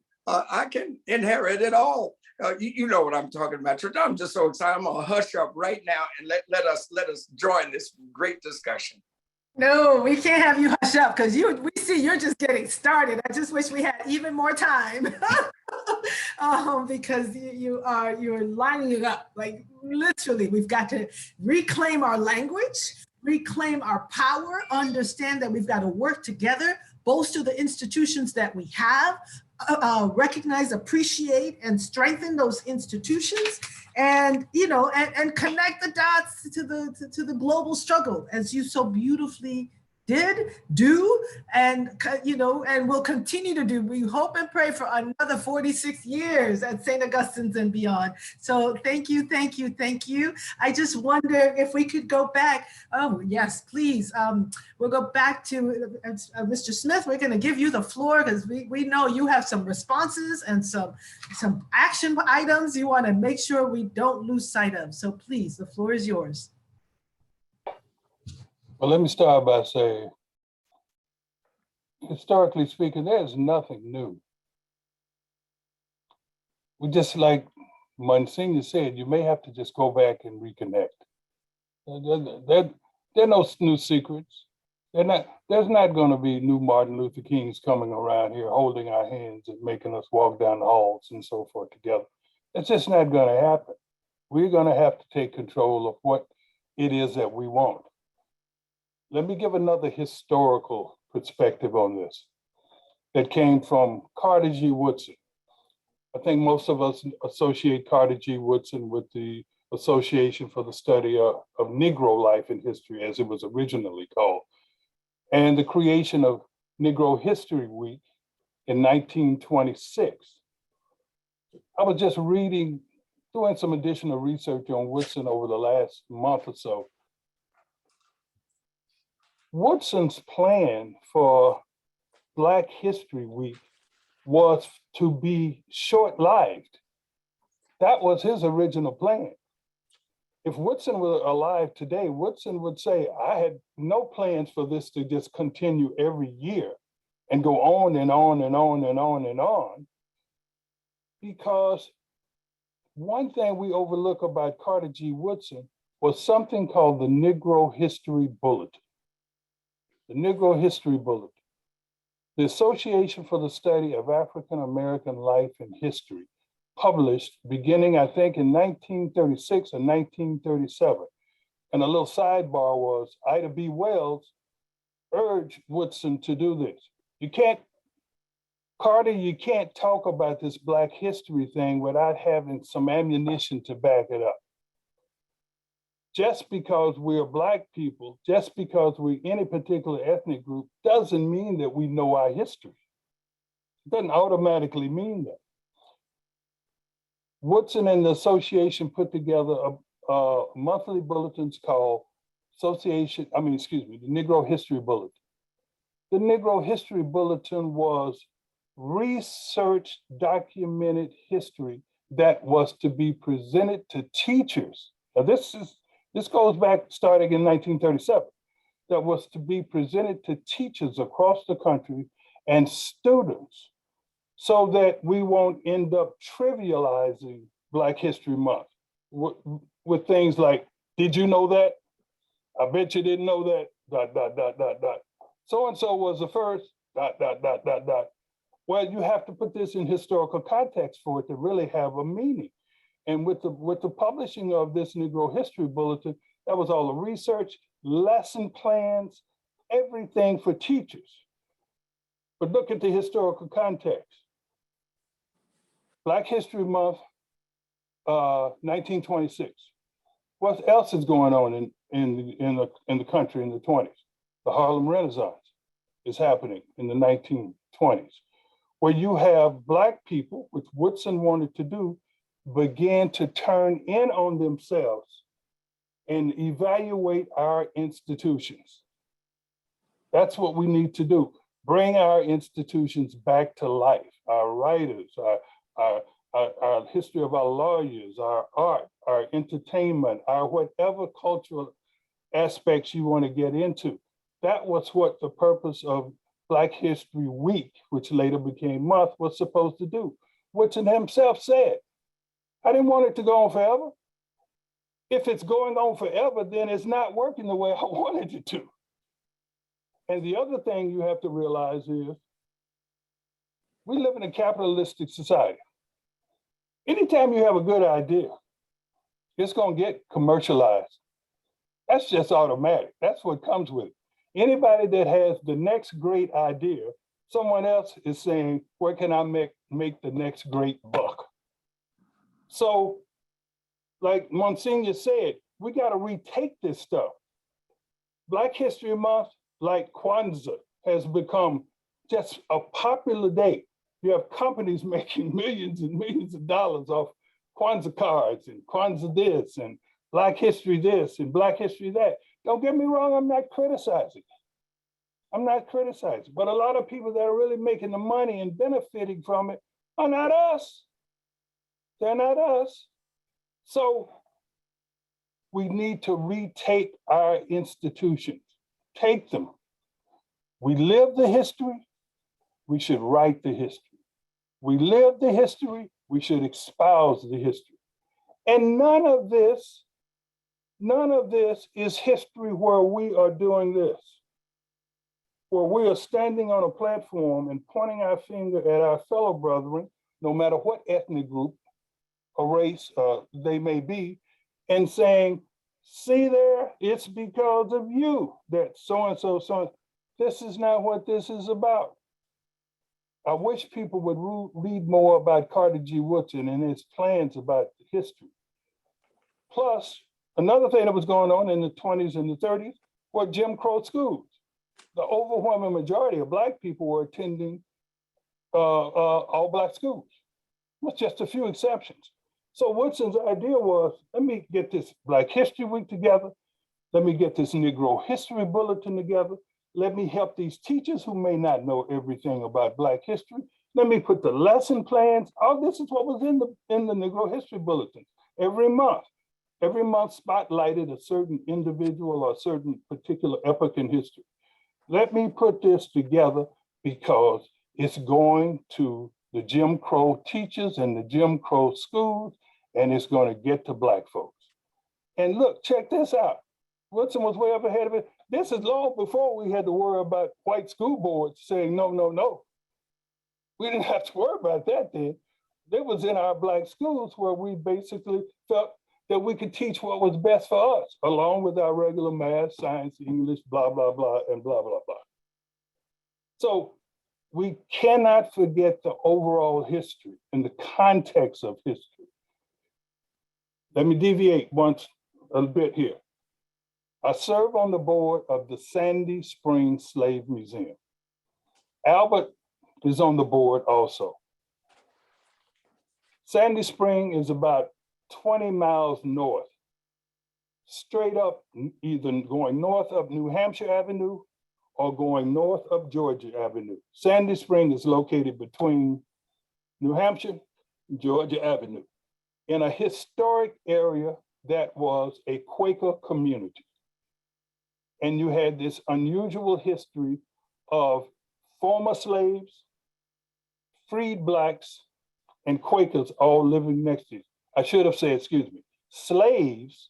inherit it all. You know what I'm talking about, church. I'm just so excited. I'm gonna hush up right now and let us join this great discussion. No, we can't have you hush up, because we see you're just getting started. I just wish we had even more time because you're lining it up. Like literally, we've got to reclaim our language, reclaim our power, understand that we've got to work together, bolster the institutions that we have, recognize, appreciate, and strengthen those institutions, and and connect the dots to the global struggle, as you so beautifully did, do, and and will continue to do. We hope and pray for another 46 years at St. Augustine's and beyond. So thank you, thank you, thank you. I just wonder if we could go back. Oh yes, please. We'll go back to Mr. Smith. We're going to give you the floor because we know you have some responses and some action items you want to make sure we don't lose sight of. So please, the floor is yours. Well, let me start by saying, historically speaking, there's nothing new. We just, like Monsignor said, you may have to just go back and reconnect. There are no new secrets. There's not going to be new Martin Luther Kings coming around here holding our hands and making us walk down the halls and so forth together. It's just not going to happen. We're going to have to take control of what it is that we want. Let me give another historical perspective on this that came from Carter G. Woodson. I think most of us associate Carter G. Woodson with the Association for the Study of Negro Life and History, as it was originally called, and the creation of Negro History Week in 1926. I was just doing some additional research on Woodson over the last month or so. Woodson's plan for Black History Week was to be short-lived. That was his original plan. If Woodson were alive today, Woodson would say, I had no plans for this to just continue every year and go on and on and on and on and on. Because one thing we overlook about Carter G. Woodson was something called the Negro History Bulletin. The Negro History Bulletin. The Association for the Study of African American Life and History, published beginning, I think, in 1936 or 1937. And a little sidebar was Ida B. Wells urged Woodson to do this. Carter, you can't talk about this Black history thing without having some ammunition to back it up. Just because we're Black people, just because we're any particular ethnic group, doesn't mean that we know our history. It doesn't automatically mean that. Woodson and the association put together a monthly bulletins called the Negro History Bulletin. The Negro History Bulletin was research documented history that was to be presented to teachers. Now this goes back starting in 1937, that was to be presented to teachers across the country and students so that we won't end up trivializing Black History Month with things like, did you know that? I bet you didn't know that, ... So-and-so was the first, ... Well, you have to put this in historical context for it to really have a meaning. And with the publishing of this Negro History Bulletin, that was all the research, lesson plans, everything for teachers. But look at the historical context. Black History Month, 1926. What else is going on in the country in the 20s? The Harlem Renaissance is happening in the 1920s, where you have Black people, which Woodson wanted to do, began to turn in on themselves and evaluate our institutions. That's what we need to do. Bring our institutions back to life. Our writers, our history of our lawyers, our art, our entertainment, our whatever cultural aspects you want to get into. That was what the purpose of Black History Week, which later became month, was supposed to do. Woodson himself said, I didn't want it to go on forever. If it's going on forever, then it's not working the way I wanted it to. And the other thing you have to realize is we live in a capitalistic society. Anytime you have a good idea, it's going to get commercialized. That's just automatic. That's what comes with it. Anybody that has the next great idea, someone else is saying, where can I make the next great buck? So, like Monsignor said, we got to retake this stuff. Black History Month like Kwanzaa has become just a popular day. You have companies making millions and millions of dollars off Kwanzaa cards and Kwanzaa this and Black History this and Black History that. Don't get me wrong, I'm not criticizing. I'm not criticizing, but a lot of people that are really making the money and benefiting from it are not us. They're not us. So we need to retake our institutions, take them. We live the history, we should write the history. We live the history, we should espouse the history. And none of this is history where we are doing this, where we are standing on a platform and pointing our finger at our fellow brethren, no matter what ethnic group or race they may be, and saying, see there, it's because of you that so-and-so, so this is not what this is about. I wish people would read more about Carter G. Woodson and his plans about history. Plus, another thing that was going on in the 20s and the 30s were Jim Crow schools. The overwhelming majority of Black people were attending all Black schools, with just a few exceptions. So Woodson's idea was, let me get this Black History Week together. Let me get this Negro History Bulletin together. Let me help these teachers who may not know everything about Black history. Let me put the lesson plans. All this is what was in the Negro History Bulletin every month. Every month spotlighted a certain individual or a certain particular epoch in history. Let me put this together because it's going to the Jim Crow teachers and the Jim Crow schools, and it's going to get to Black folks. And look, check this out. Woodson was way up ahead of it. This is long before we had to worry about white school boards saying, no, no, no. We didn't have to worry about that then. It was in our Black schools where we basically felt that we could teach what was best for us, along with our regular math, science, English, blah, blah, blah, and blah, blah, blah. So we cannot forget the overall history and the context of history. Let me deviate once a bit here. I serve on the board of the Sandy Springs Slave Museum. Albert is on the board also. Sandy Spring is about 20 miles north, straight up, either going north up New Hampshire Avenue or going north up Georgia Avenue. Sandy Spring is located between New Hampshire and Georgia Avenue in a historic area that was a Quaker community. And you had this unusual history of former slaves, freed Blacks, and Quakers all living next to you. I should have said, excuse me, slaves,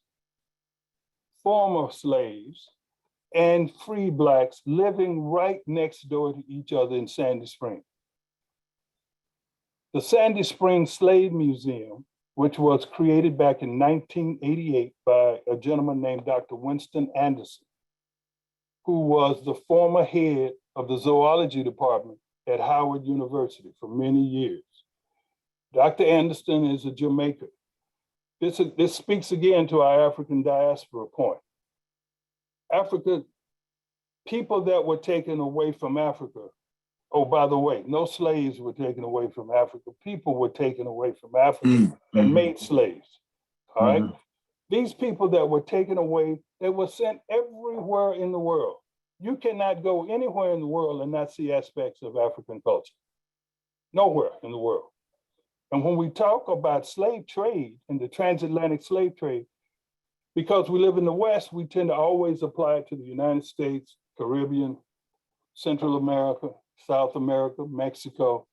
former slaves, and free Blacks living right next door to each other in Sandy Spring. The Sandy Spring Slave Museum, which was created back in 1988 by a gentleman named Dr. Winston Anderson, who was the former head of the zoology department at Howard University for many years. Dr. Anderson is a Jamaican. This speaks again to our African diaspora point. Africa, people that were taken away from Africa, oh, by the way, no slaves were taken away from Africa. People were taken away from Africa and made slaves, all right? These people that were taken away, they were sent everywhere in the world. You cannot go anywhere in the world and not see aspects of African culture. Nowhere in the world. And when we talk about slave trade and the transatlantic slave trade, because we live in the West, we tend to always apply it to the United States, Caribbean, Central America, South America, Mexico.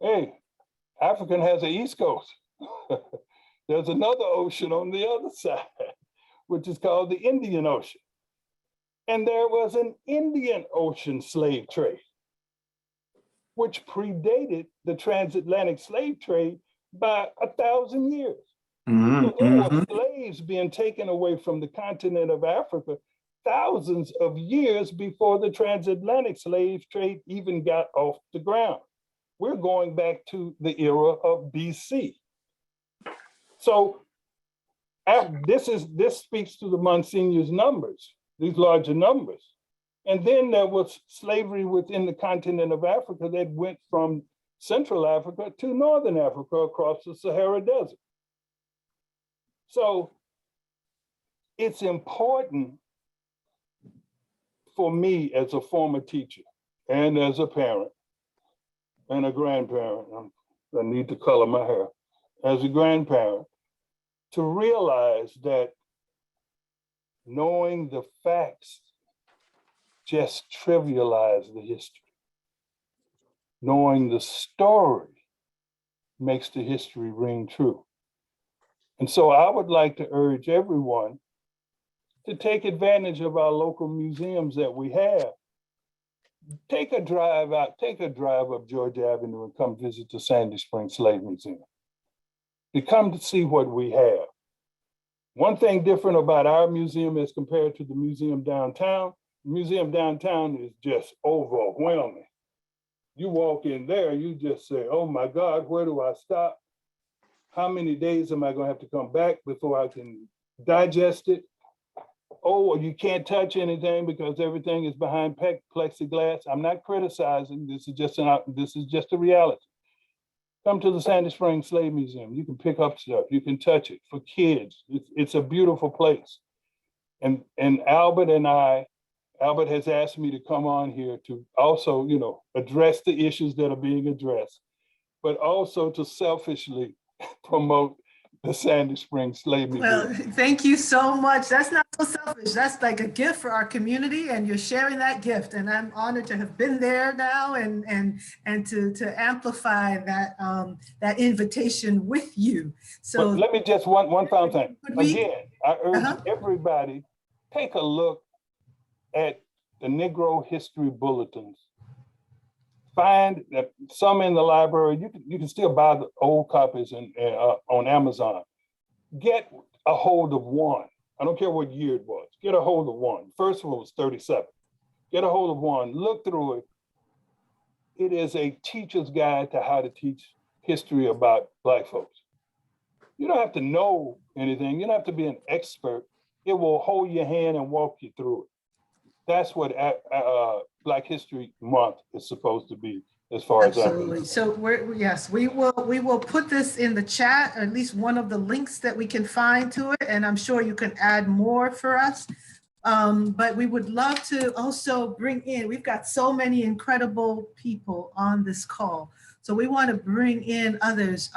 Hey, African has an East Coast. There's another ocean on the other side, which is called the Indian Ocean. And there was an Indian Ocean slave trade, which predated the transatlantic slave trade by 1,000 years. So there were slaves being taken away from the continent of Africa thousands of years before the transatlantic slave trade even got off the ground. We're going back to the era of BC. So this speaks to the Monsignor's numbers, these larger numbers. And then there was slavery within the continent of Africa that went from Central Africa to Northern Africa across the Sahara Desert. So it's important for me as a former teacher and as a parent and a grandparent, I need to color my hair, as a grandparent, to realize that knowing the facts just trivialize the history. Knowing the story makes the history ring true. And so I would like to urge everyone to take advantage of our local museums that we have. Take a drive up Georgia Avenue and come visit the Sandy Springs Slave Museum. To come to see what we have. One thing different about our museum as compared to the museum downtown, the museum downtown is just overwhelming. You walk in there, you just say, oh my God, where do I stop? How many days am I gonna have to come back before I can digest it? Oh, you can't touch anything because everything is behind plexiglass. I'm not criticizing, this is just a reality. Come to the Sandy Springs Slave Museum. You can pick up stuff, you can touch it for kids. It's a beautiful place. And Albert has asked me to come on here to also, address the issues that are being addressed, but also to selfishly promote the Sandy Springs Slave Museum. Well, thank you so much. That's not so selfish. That's like a gift for our community, and you're sharing that gift. And I'm honored to have been there now and to amplify that that invitation with you. So but let me just one final thing. Again, I urge everybody, take a look at the Negro history bulletins. Find that some in the library. You can still buy the old copies on Amazon. Get a hold of one. I don't care what year it was. Get a hold of one. First one was 37. Get a hold of one. Look through it. It is a teacher's guide to how to teach history about Black folks. You don't have to know anything. You don't have to be an expert. It will hold your hand and walk you through it. That's what Black History Month is supposed to be, as far as I'm concerned. So we will put this in the chat, or at least one of the links that we can find to it, and I'm sure you can add more for us. But we would love to also bring in, we've got so many incredible people on this call. So we want to bring in others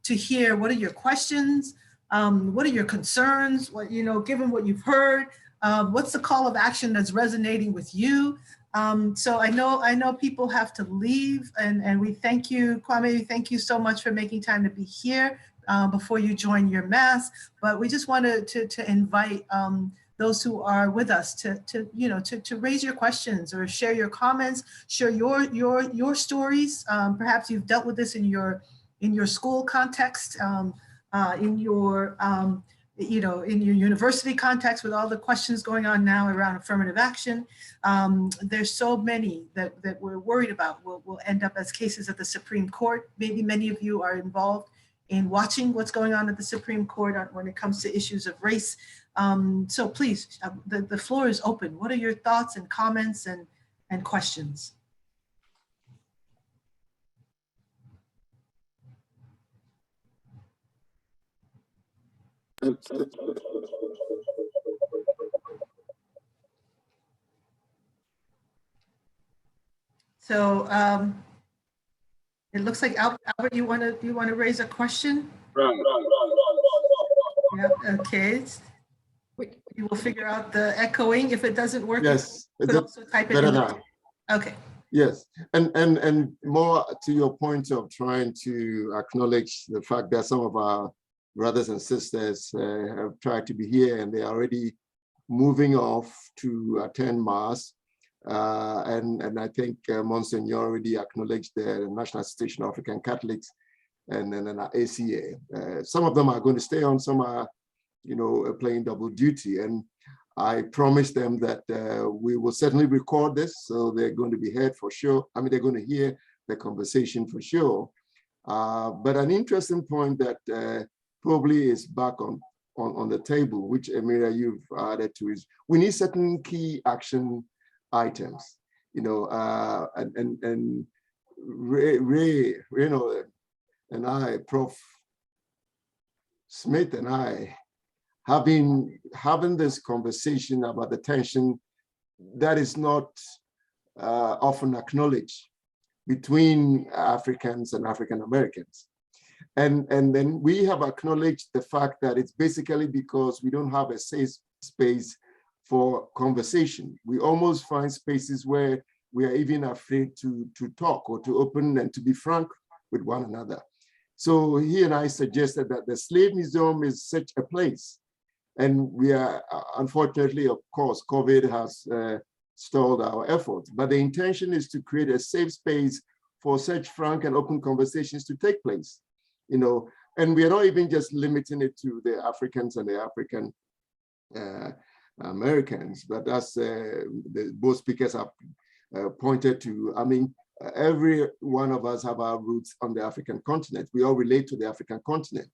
to hear, what are your questions? What are your concerns? What, given what you've heard, what's the call of action that's resonating with you? So I know people have to leave, and we thank you, Kwame, thank you so much for making time to be here before you join your mass. But we just wanted to invite those who are with us to raise your questions or share your comments, share your stories. Perhaps you've dealt with this in your school context, in your university context, with all the questions going on now around affirmative action. There's so many that we're worried about will end up as cases at the Supreme Court. Maybe many of you are involved in watching what's going on at the Supreme Court when it comes to issues of race. So please, the floor is open. What are your thoughts and comments and questions? So it looks like Albert, you want to raise a question? Yeah. Okay. We will figure out the echoing. If it doesn't work, yes, you can also type it better in. now. Okay. Yes, and more to your point of trying to acknowledge the fact that some of our brothers and sisters have tried to be here and they're already moving off to attend Mass. And I think Monsignor already acknowledged the National Association of African Catholics and then ACA. Some of them are going to stay on, some are, playing double duty. And I promised them that we will certainly record this, so they're going to be heard for sure. I mean, they're going to hear the conversation for sure. But an interesting point that probably is back on the table, which Amira, you've added to, is we need certain key action items, and Ray, and I, Prof. Smith and I have been having this conversation about the tension that is not often acknowledged between Africans and African Americans. And then we have acknowledged the fact that it's basically because we don't have a safe space for conversation. We almost find spaces where we are even afraid to talk or to open and to be frank with one another. So he and I suggested that the Slave Museum is such a place. And we are, unfortunately, of course, COVID has stalled our efforts, but the intention is to create a safe space for such frank and open conversations to take place. And we are not even just limiting it to the Africans and the African Americans, but as both speakers have pointed to, I mean, every one of us have our roots on the African continent. We all relate to the African continent.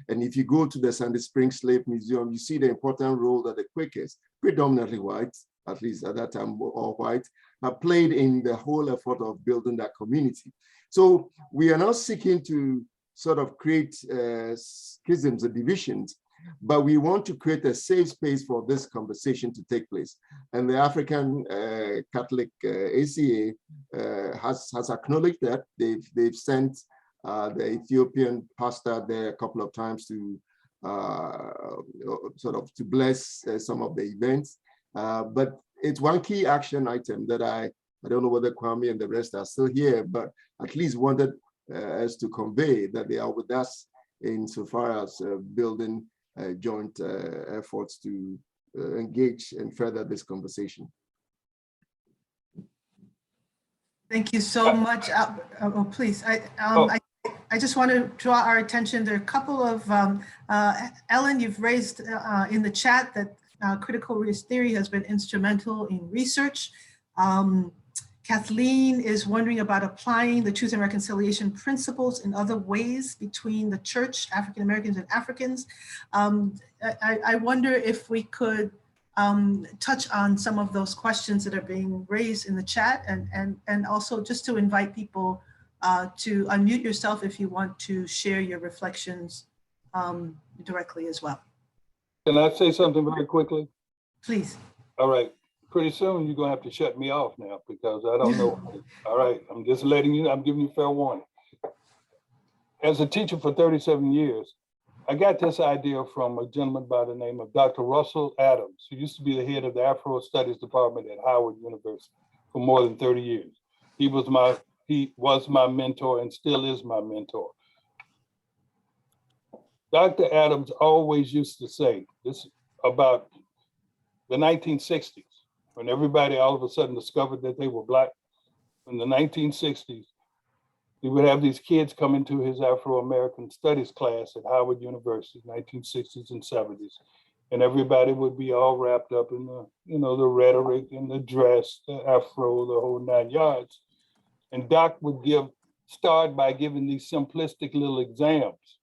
And if you go to the Sandy Springs Slave Museum, you see the important role that the Quakers, predominantly white, at least at that time, all white, have played in the whole effort of building that community. So we are now seeking to sort of create schisms and divisions, but we want to create a safe space for this conversation to take place. And the African Catholic ACA has acknowledged that. They've sent the Ethiopian pastor there a couple of times to sort of to bless some of the events. But it's one key action item that I don't know whether Kwame and the rest are still here, but at least wanted us to convey that they are with us insofar as building joint efforts to engage and further this conversation. Thank you so much. Please, I just want to draw our attention. There are a couple of, Ellen, you've raised in the chat that critical race theory has been instrumental in research. Kathleen is wondering about applying the Truth and Reconciliation principles in other ways between the church, African Americans and Africans. I wonder if we could touch on some of those questions that are being raised in the chat, and also just to invite people to unmute yourself if you want to share your reflections directly as well. Can I say something very quickly? Please. All right. Pretty soon you're gonna have to shut me off now because I don't know. All right, I'm just letting you know, I'm giving you fair warning. As a teacher for 37 years, I got this idea from a gentleman by the name of Dr. Russell Adams, who used to be the head of the Afro Studies Department at Howard University for more than 30 years. He was my mentor and still is my mentor. Dr. Adams always used to say this about the 1960s, when everybody all of a sudden discovered that they were Black. In the 1960s, he would have these kids come into his Afro-American studies class at Howard University, 1960s and 70s. And everybody would be all wrapped up in the, the rhetoric and the dress, the Afro, the whole 9 yards. And Doc would start by giving these simplistic little exams.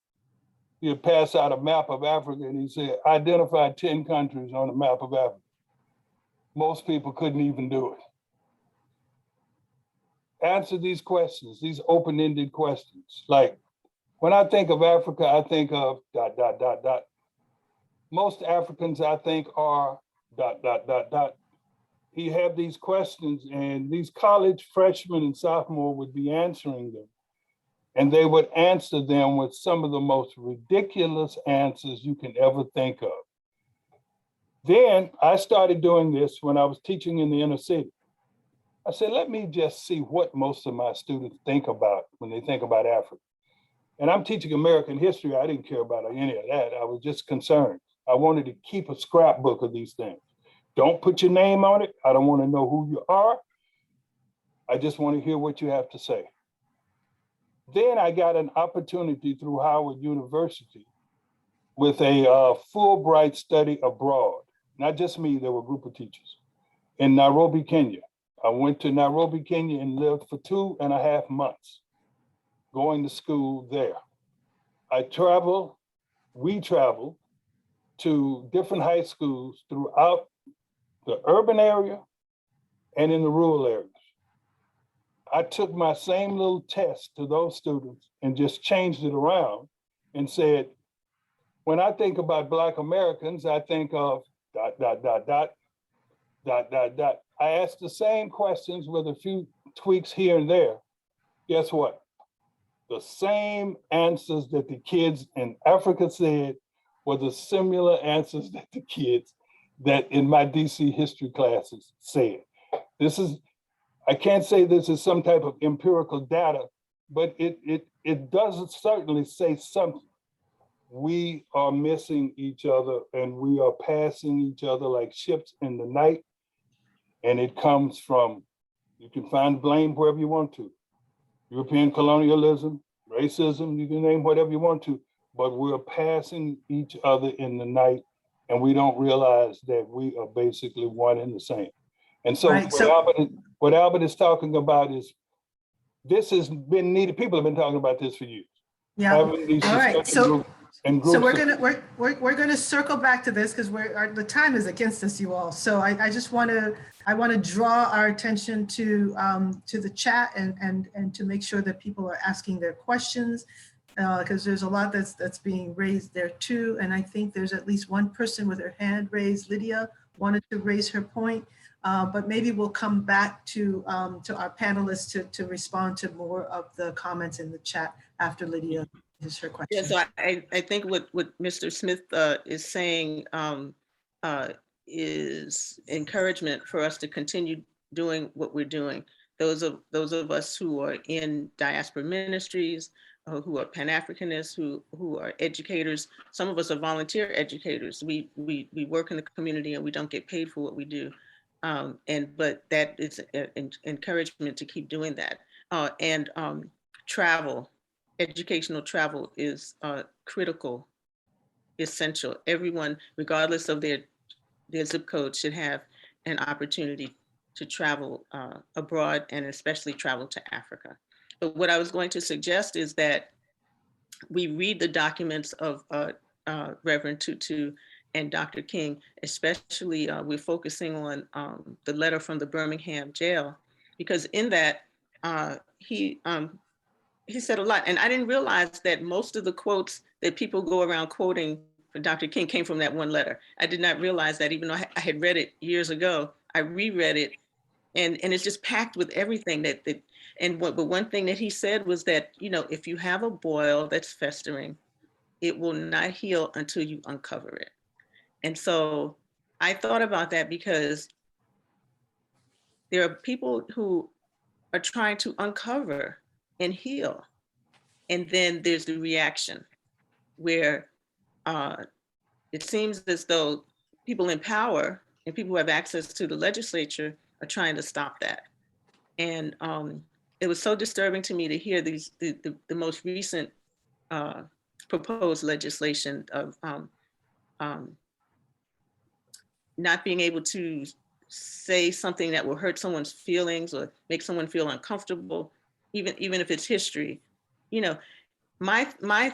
He'd pass out a map of Africa and he'd say, identify 10 countries on the map of Africa. Most people couldn't even do it. Answer these questions, these open-ended questions. Like, when I think of Africa, I think of ... Most Africans, I think, are ... He had these questions and these college freshmen and sophomore would be answering them. And they would answer them with some of the most ridiculous answers you can ever think of. Then I started doing this when I was teaching in the inner city. I said, let me just see what most of my students think about when they think about Africa. And I'm teaching American history. I didn't care about any of that. I was just concerned. I wanted to keep a scrapbook of these things. Don't put your name on it. I don't want to know who you are. I just want to hear what you have to say. Then I got an opportunity through Howard University with a Fulbright study abroad. Not just me, there were a group of teachers in Nairobi, Kenya. I went to Nairobi, Kenya and lived for 2.5 months going to school there. We traveled to different high schools throughout the urban area and in the rural areas. I took my same little test to those students and just changed it around and said, when I think about Black Americans, I think of ... I asked the same questions with a few tweaks here and there. Guess what? The same answers that the kids in Africa said were the similar answers that the kids that in my DC history classes said. This is, I can't say this is some type of empirical data, but it does certainly say something. We are missing each other and we are passing each other like ships in the night. And it comes from, you can find blame wherever you want to. European colonialism, racism, you can name whatever you want to, but we're passing each other in the night and we don't realize that we are basically one and the same. And so, Right, what Albert is talking about is, this has been needed. People have been talking about this for years. Yeah. All right. So we're gonna circle back to this because the time is against us, you all. So I just want to draw our attention to the chat and to make sure that people are asking their questions, because there's a lot that's being raised there too. And I think there's at least one person with her hand raised. Lydia wanted to raise her point, but maybe we'll come back to our panelists to respond to more of the comments in the chat after Lydia is her question. Yeah, so I think what Mr. Smith is saying is encouragement for us to continue doing what we're doing. Those of us who are in diaspora ministries, who are Pan-Africanists, who are educators. Some of us are volunteer educators. We work in the community and we don't get paid for what we do. But that is an encouragement to keep doing that. Travel. Educational travel is critical, essential. Everyone, regardless of their zip code, should have an opportunity to travel abroad and especially travel to Africa. But what I was going to suggest is that we read the documents of Reverend Tutu and Dr. King, especially we're focusing on the letter from the Birmingham jail, because in that he said a lot. And I didn't realize that most of the quotes that people go around quoting for Dr. King came from that one letter. I did not realize that, even though I had read it years ago. I reread it, and it's just packed with everything but one thing that he said was that, if you have a boil that's festering, it will not heal until you uncover it. And so I thought about that, because there are people who are trying to uncover and heal. And then there's the reaction where it seems as though people in power and people who have access to the legislature are trying to stop that. And it was so disturbing to me to hear the most recent proposed legislation of not being able to say something that will hurt someone's feelings or make someone feel uncomfortable, even if it's history. My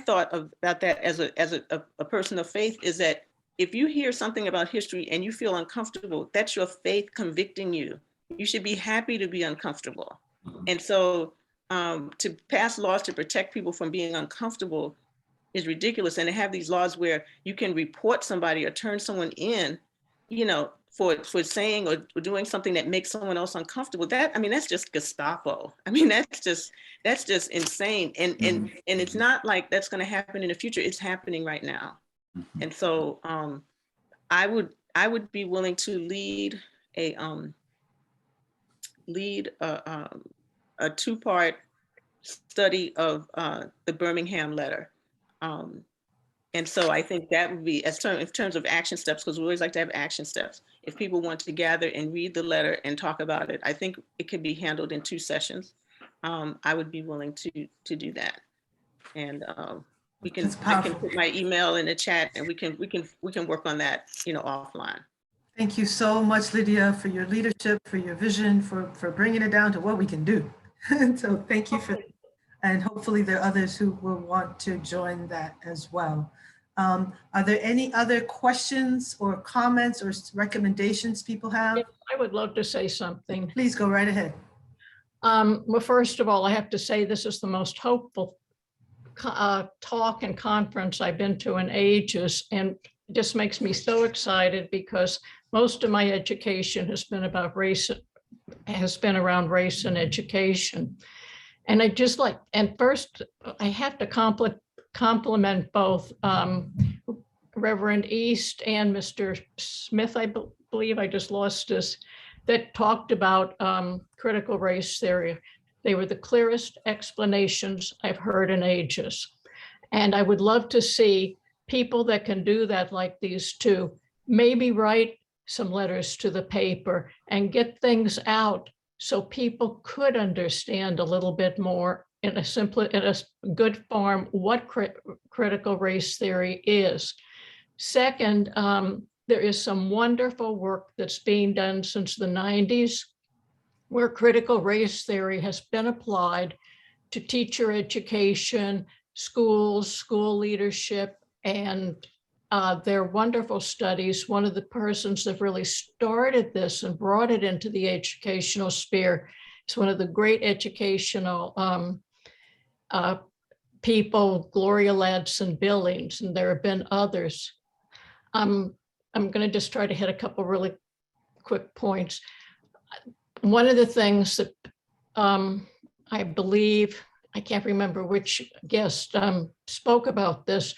thought about that as a person of faith is that if you hear something about history and you feel uncomfortable, that's your faith convicting you. You should be happy to be uncomfortable. And so to pass laws to protect people from being uncomfortable is ridiculous. And to have these laws where you can report somebody or turn someone in, for saying or doing something that makes someone else uncomfortable, that's just Gestapo. That's just insane. And it's not like that's going to happen in the future. It's happening right now. And so I would be willing to lead a two-part study of the Birmingham letter. And so I think that would be, in terms of action steps, because we always like to have action steps. If people want to gather and read the letter and talk about it, I think it could be handled in 2 sessions. I would be willing to do that. And I can put my email in the chat, and we can work on that, offline. Thank you so much, Lydia, for your leadership, for your vision, for bringing it down to what we can do. So thank you for that. And hopefully there are others who will want to join that as well. Are there any other questions or comments or recommendations people have? I would love to say something. Please go right ahead. Well, first of all, I have to say this is the most hopeful talk and conference I've been to in ages, and it just makes me so excited because most of my education has been about race, has been around race and education. And I just like, and first I have to compliment both Reverend East and Mr. Smith, I believe, I just lost his, that talked about critical race theory. They were the clearest explanations I've heard in ages. And I would love to see people that can do that, like these two, maybe write some letters to the paper and get things out so people could understand a little bit more in a simple, in a good form, what critical race theory is. Second, there is some wonderful work that's being done since the 90s where critical race theory has been applied to teacher education, schools, school leadership, and they're wonderful studies. One of the persons that really started this and brought it into the educational sphere is one of the great educational people, Gloria Ladson Billings, and there have been others. I'm going to just try to hit a couple really quick points. One of the things that I believe, I can't remember which guest spoke about this,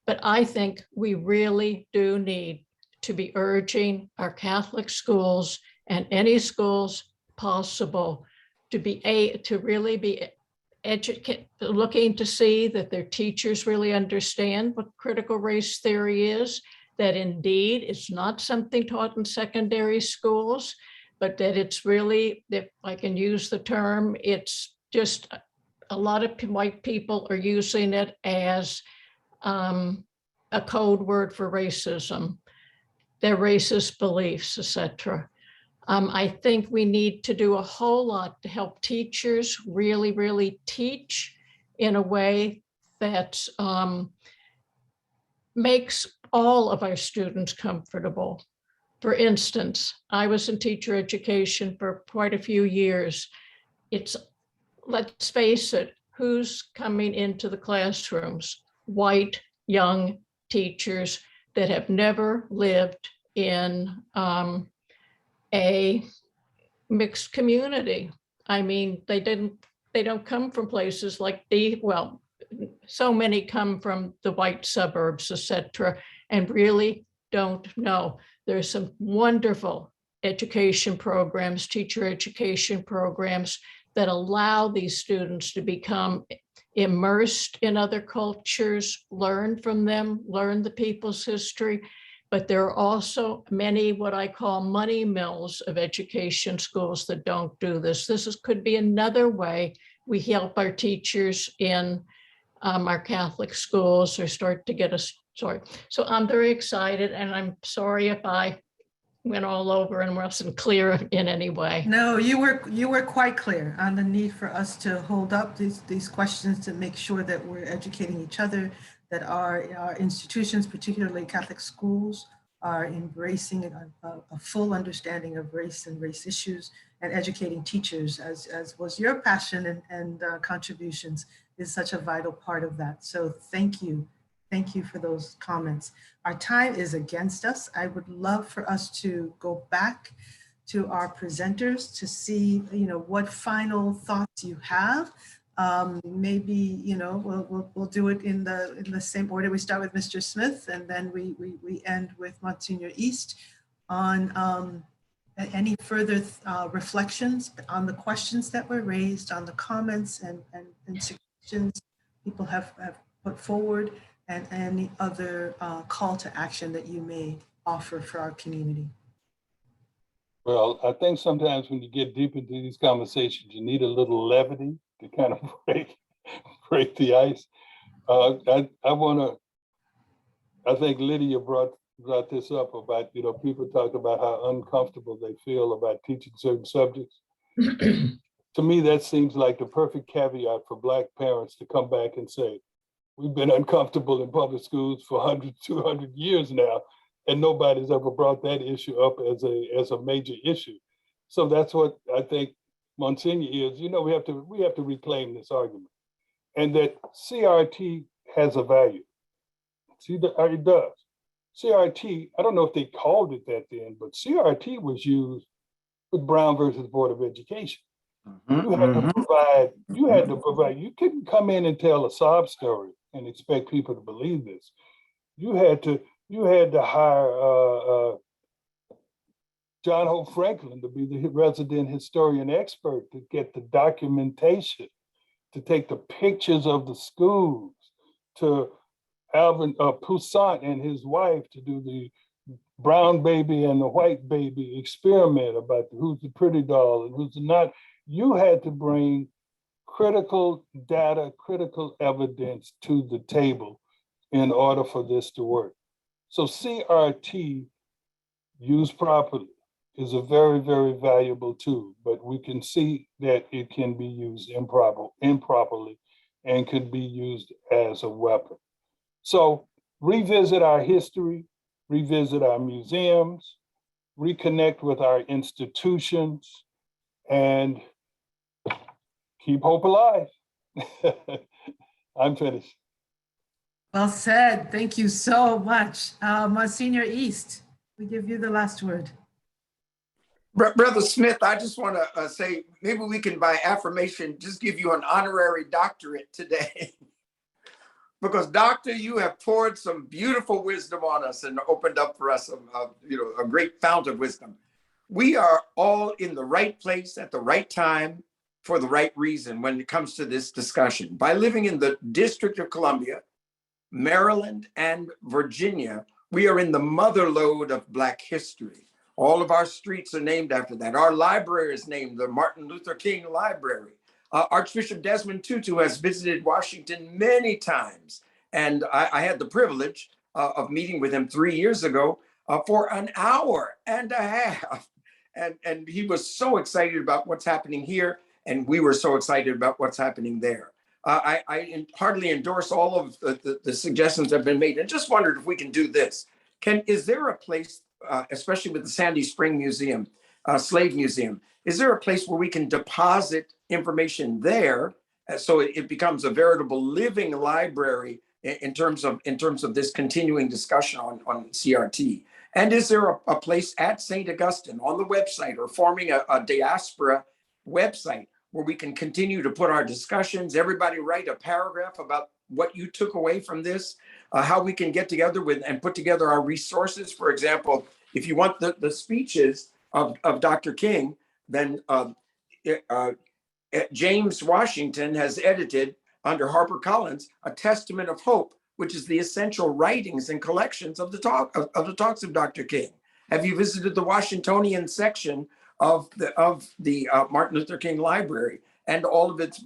but I think we really do need to be urging our Catholic schools and any schools possible to really be looking to see that their teachers really understand what critical race theory is, that indeed it's not something taught in secondary schools, but that it's really, if I can use the term, it's just a lot of white people are using it as a code word for racism, their racist beliefs, etc. I think we need to do a whole lot to help teachers really, really teach in a way that makes all of our students comfortable. For instance, I was in teacher education for quite a few years. It's, let's face it, who's coming into the classrooms? White, young teachers that have never lived in a mixed community. I mean, they don't come from places like well, so many come from the white suburbs, etc., and really don't know. There's some wonderful education programs, teacher education programs that allow these students to become immersed in other cultures, learn from them, learn the people's history. But there are also many what I call money mills of education schools that don't do this. Could be another way we help our teachers in our Catholic schools or start to get us sorry. So I'm very excited, and I'm sorry if I went all over and wasn't clear in any way. No, you were quite clear on the need for us to hold up these questions to make sure that we're educating each other, that our institutions, particularly Catholic schools, are embracing a full understanding of race and race issues, and educating teachers, as was your passion and contributions, is such a vital part of that. So thank you. Thank you for those comments. Our time is against us. I would love for us to go back to our presenters to see, what final thoughts you have. Maybe, we'll do it in the same order. We start with Mr. Smith, and then we end with Monsignor East on any further reflections on the questions that were raised, on the comments and suggestions people have put forward, and any other call to action that you may offer for our community. Well, I think sometimes when you get deep into these conversations, you need a little levity to kind of break the ice. I think Lydia brought this up about, people talk about how uncomfortable they feel about teaching certain subjects. To me, that seems like the perfect caveat for Black parents to come back and say, We've been uncomfortable in public schools for 100, 200 years now, and nobody's ever brought that issue up as a major issue. So that's what I think Monsignor is. You know, we have to reclaim this argument, and that CRT has a value. See, it does. CRT, I don't know if they called it that then, but CRT was used with Brown versus Board of Education. You had to provide, you couldn't come in and tell a sob story and expect people to believe this. You had to hire John Hope Franklin to be the resident historian expert to get the documentation, to take the pictures of the schools, to Alvin Poussaint and his wife to do the brown baby and the white baby experiment about who's the pretty doll and who's not. You had to bring critical data, critical evidence to the table in order for this to work. So CRT, used properly, is a very, very valuable tool, but we can see that it can be used improperly and could be used as a weapon. So revisit our history, revisit our museums, reconnect with our institutions, and keep hope alive. I'm finished. Well said. Thank you so much. Monsignor East, we give you the last word. Brother Smith, I just want to say, maybe we can, by affirmation, just give you an honorary doctorate today. Because doctor, you have poured some beautiful wisdom on us and opened up for us a great fount of wisdom. We are all in the right place at the right time for the right reason when it comes to this discussion. By living in the District of Columbia, Maryland, and Virginia, we are in the mother lode of Black history. All of our streets are named after that. Our library is named the Martin Luther King Library. Archbishop Desmond Tutu has visited Washington many times. And I had the privilege of meeting with him 3 years ago for an hour and a half. And he was so excited about what's happening here. And we were so excited about what's happening there. I hardly endorse all of the suggestions that have been made, and just wondered if we can do this. Is there a place, especially with the Sandy Spring Museum, Slave Museum, is there a place where we can deposit information there so it becomes a veritable living library in terms of this continuing discussion on CRT? And is there a place at St. Augustine on the website or forming a Diaspora website where we can continue to put our discussions, everybody write a paragraph about what you took away from this, how we can get together with and put together our resources? For example, if you want the speeches of Dr. King, then James Washington has edited under HarperCollins a Testament of Hope, which is the essential writings and collections of the talks of Dr. King. Have you visited the Washingtonian section of the Martin Luther King Library and all of its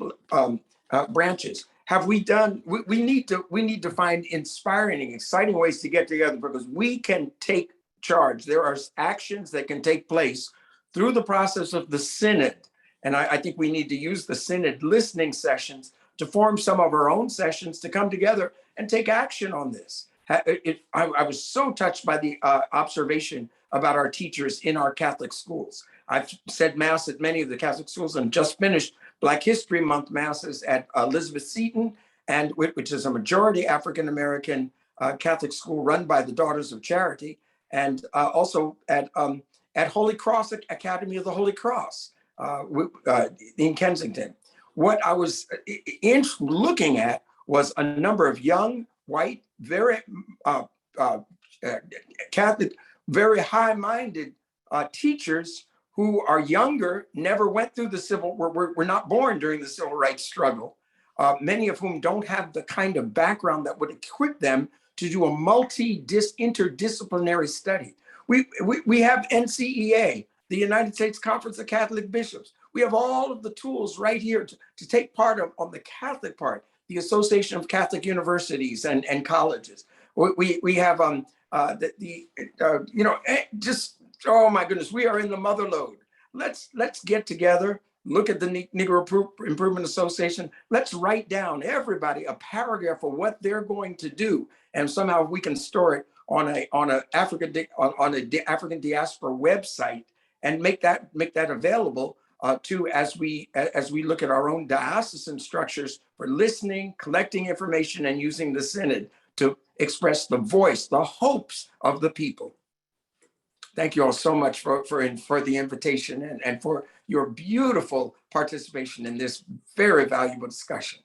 branches? Have we done? We need to find inspiring and exciting ways to get together, because we can take charge. There are actions that can take place through the process of the Synod. And I think we need to use the Synod listening sessions to form some of our own sessions to come together and take action on this. I was so touched by the observation about our teachers in our Catholic schools. I've said Mass at many of the Catholic schools and just finished Black History Month Masses at Elizabeth Seton, and which is a majority African-American Catholic school run by the Daughters of Charity, and also at Holy Cross Academy of the Holy Cross in Kensington. What I was looking at was a number of young, white, very Catholic, very high-minded teachers who are younger, never went through were not born during the civil rights struggle, many of whom don't have the kind of background that would equip them to do a interdisciplinary study. We have NCEA, the United States Conference of Catholic Bishops. We have all of the tools right here to take part on the Catholic part, the Association of Catholic Universities and Colleges. We have oh my goodness, we are in the mother lode. Let's get together look at the Negro Improvement Association. Let's write down, everybody, a paragraph of what they're going to do. And somehow we can store it on a African diaspora website and make that available to as we look at our own diocesan structures for listening, collecting information, and using the synod to express the voice, the hopes of the people. Thank you all so much for the invitation and for your beautiful participation in this very valuable discussion.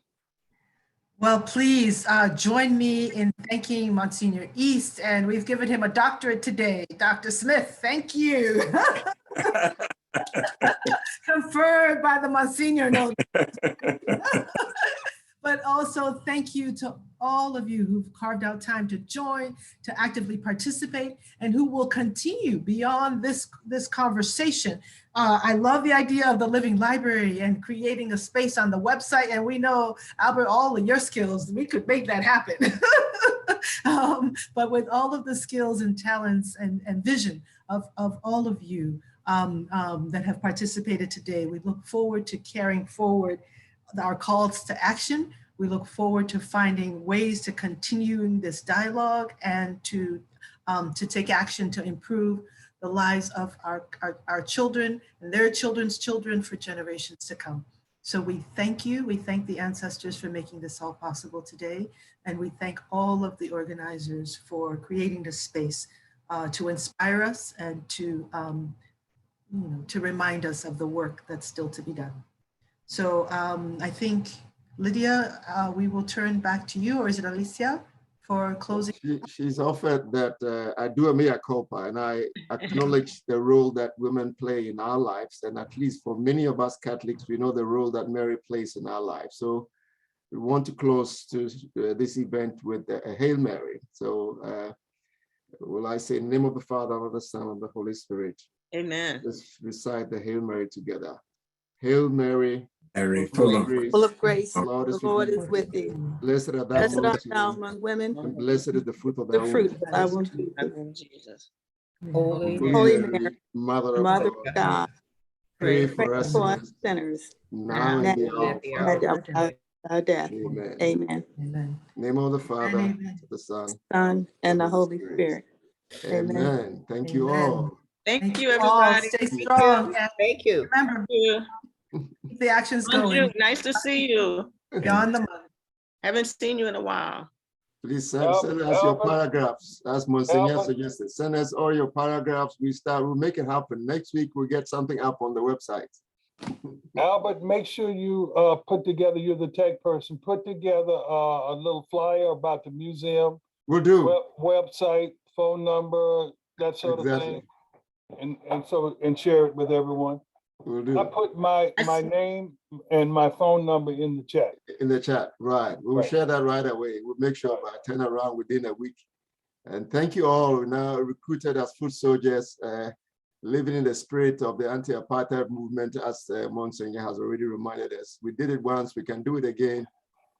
Well, please join me in thanking Monsignor East, and we've given him a doctorate today. Dr. Smith, thank you. Conferred by the Monsignor. No. But also thank you to all of you who've carved out time to join, to actively participate, and who will continue beyond this conversation. I love the idea of the living library and creating a space on the website. And we know, Albert, all of your skills, we could make that happen. But with all of the skills and talents and vision of all of you that have participated today, we look forward to carrying forward our calls to action. We look forward to finding ways to continuing this dialogue and to take action to improve the lives of our children and their children's children for generations to come. So we thank you. We thank the ancestors for making this all possible today. And we thank all of the organizers for creating this space to inspire us and to remind us of the work that's still to be done. So I think, Lydia, we will turn back to you, or is it Alicia, for closing? She's offered that I do a mea culpa, and I acknowledge the role that women play in our lives. And at least for many of us Catholics, we know the role that Mary plays in our lives. So we want to close to this event with a Hail Mary. So will I say in the name of the Father, of the Son, and the Holy Spirit? Amen. Let's recite the Hail Mary together. Hail Mary, Mary, full of grace, the Lord is with thee. Blessed are thou Blessed art thou among among women, and blessed is the fruit of the thy fruit womb. of thy womb, Jesus. Holy Holy Mary, Mary, Mother of Mother God, of God, pray pray for us for us sinners, sinners, now now and in the hour of our death. our death. Amen. Amen. Amen. Name of the Father, Amen. the Son, Son and the Holy Spirit. Spirit. Amen. Amen. Thank you Amen. all. Thank you, all. everybody. Stay strong. And Thank you. remember, Thank you. keep the actions Bonjour. going Nice to see you. beyond the month. Haven't seen you in a while. Please send us your paragraphs, as Monsignor suggested. Send us all your paragraphs. We'll make it happen. Next week, we'll get something up on the website. Albert, make sure you put together, you're the tech person, put together a little flyer about the museum. We'll do. Website, phone number, that sort of thing. And share it with everyone. We'll do. I put my name and my phone number in the chat. In the chat, right. We'll share that right away. We'll make sure I turn around within a week. And thank you all. We're now recruited as foot soldiers, living in the spirit of the anti-apartheid movement, as Monsignor has already reminded us. We did it once, we can do it again,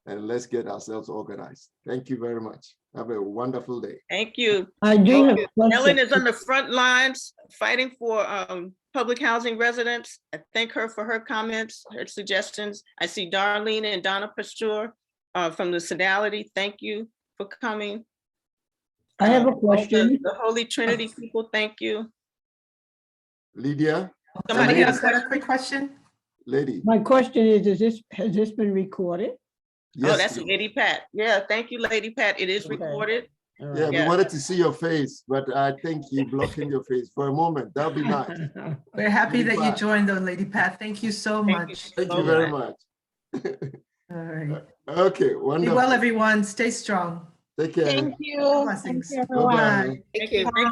and let's get ourselves organized. Thank you very much. Have a wonderful day. Thank you. I do have a question. Ellen is on the front lines fighting for public housing residents. I thank her for her comments, her suggestions. I see Darlene and Donna Pasteur from the Sodality. Thank you for coming. I have a question. The Holy Trinity people, thank you. Lydia? Somebody else had a quick question? Lady. My question is has this been recorded? Yes, oh, that's Lady Pat. Yeah, thank you, Lady Pat. It is recorded. Yeah, we wanted to see your face, but I think you're blocking your face for a moment. That'll be nice. We're happy that you joined, though, Lady Pat. Thank you so much. Thank you very much. All right. Okay, wonderful. Be well, everyone. Stay strong. Take care. Thank you. Blessings. Thank you, everyone. Bye-bye. Thank you. Thank you.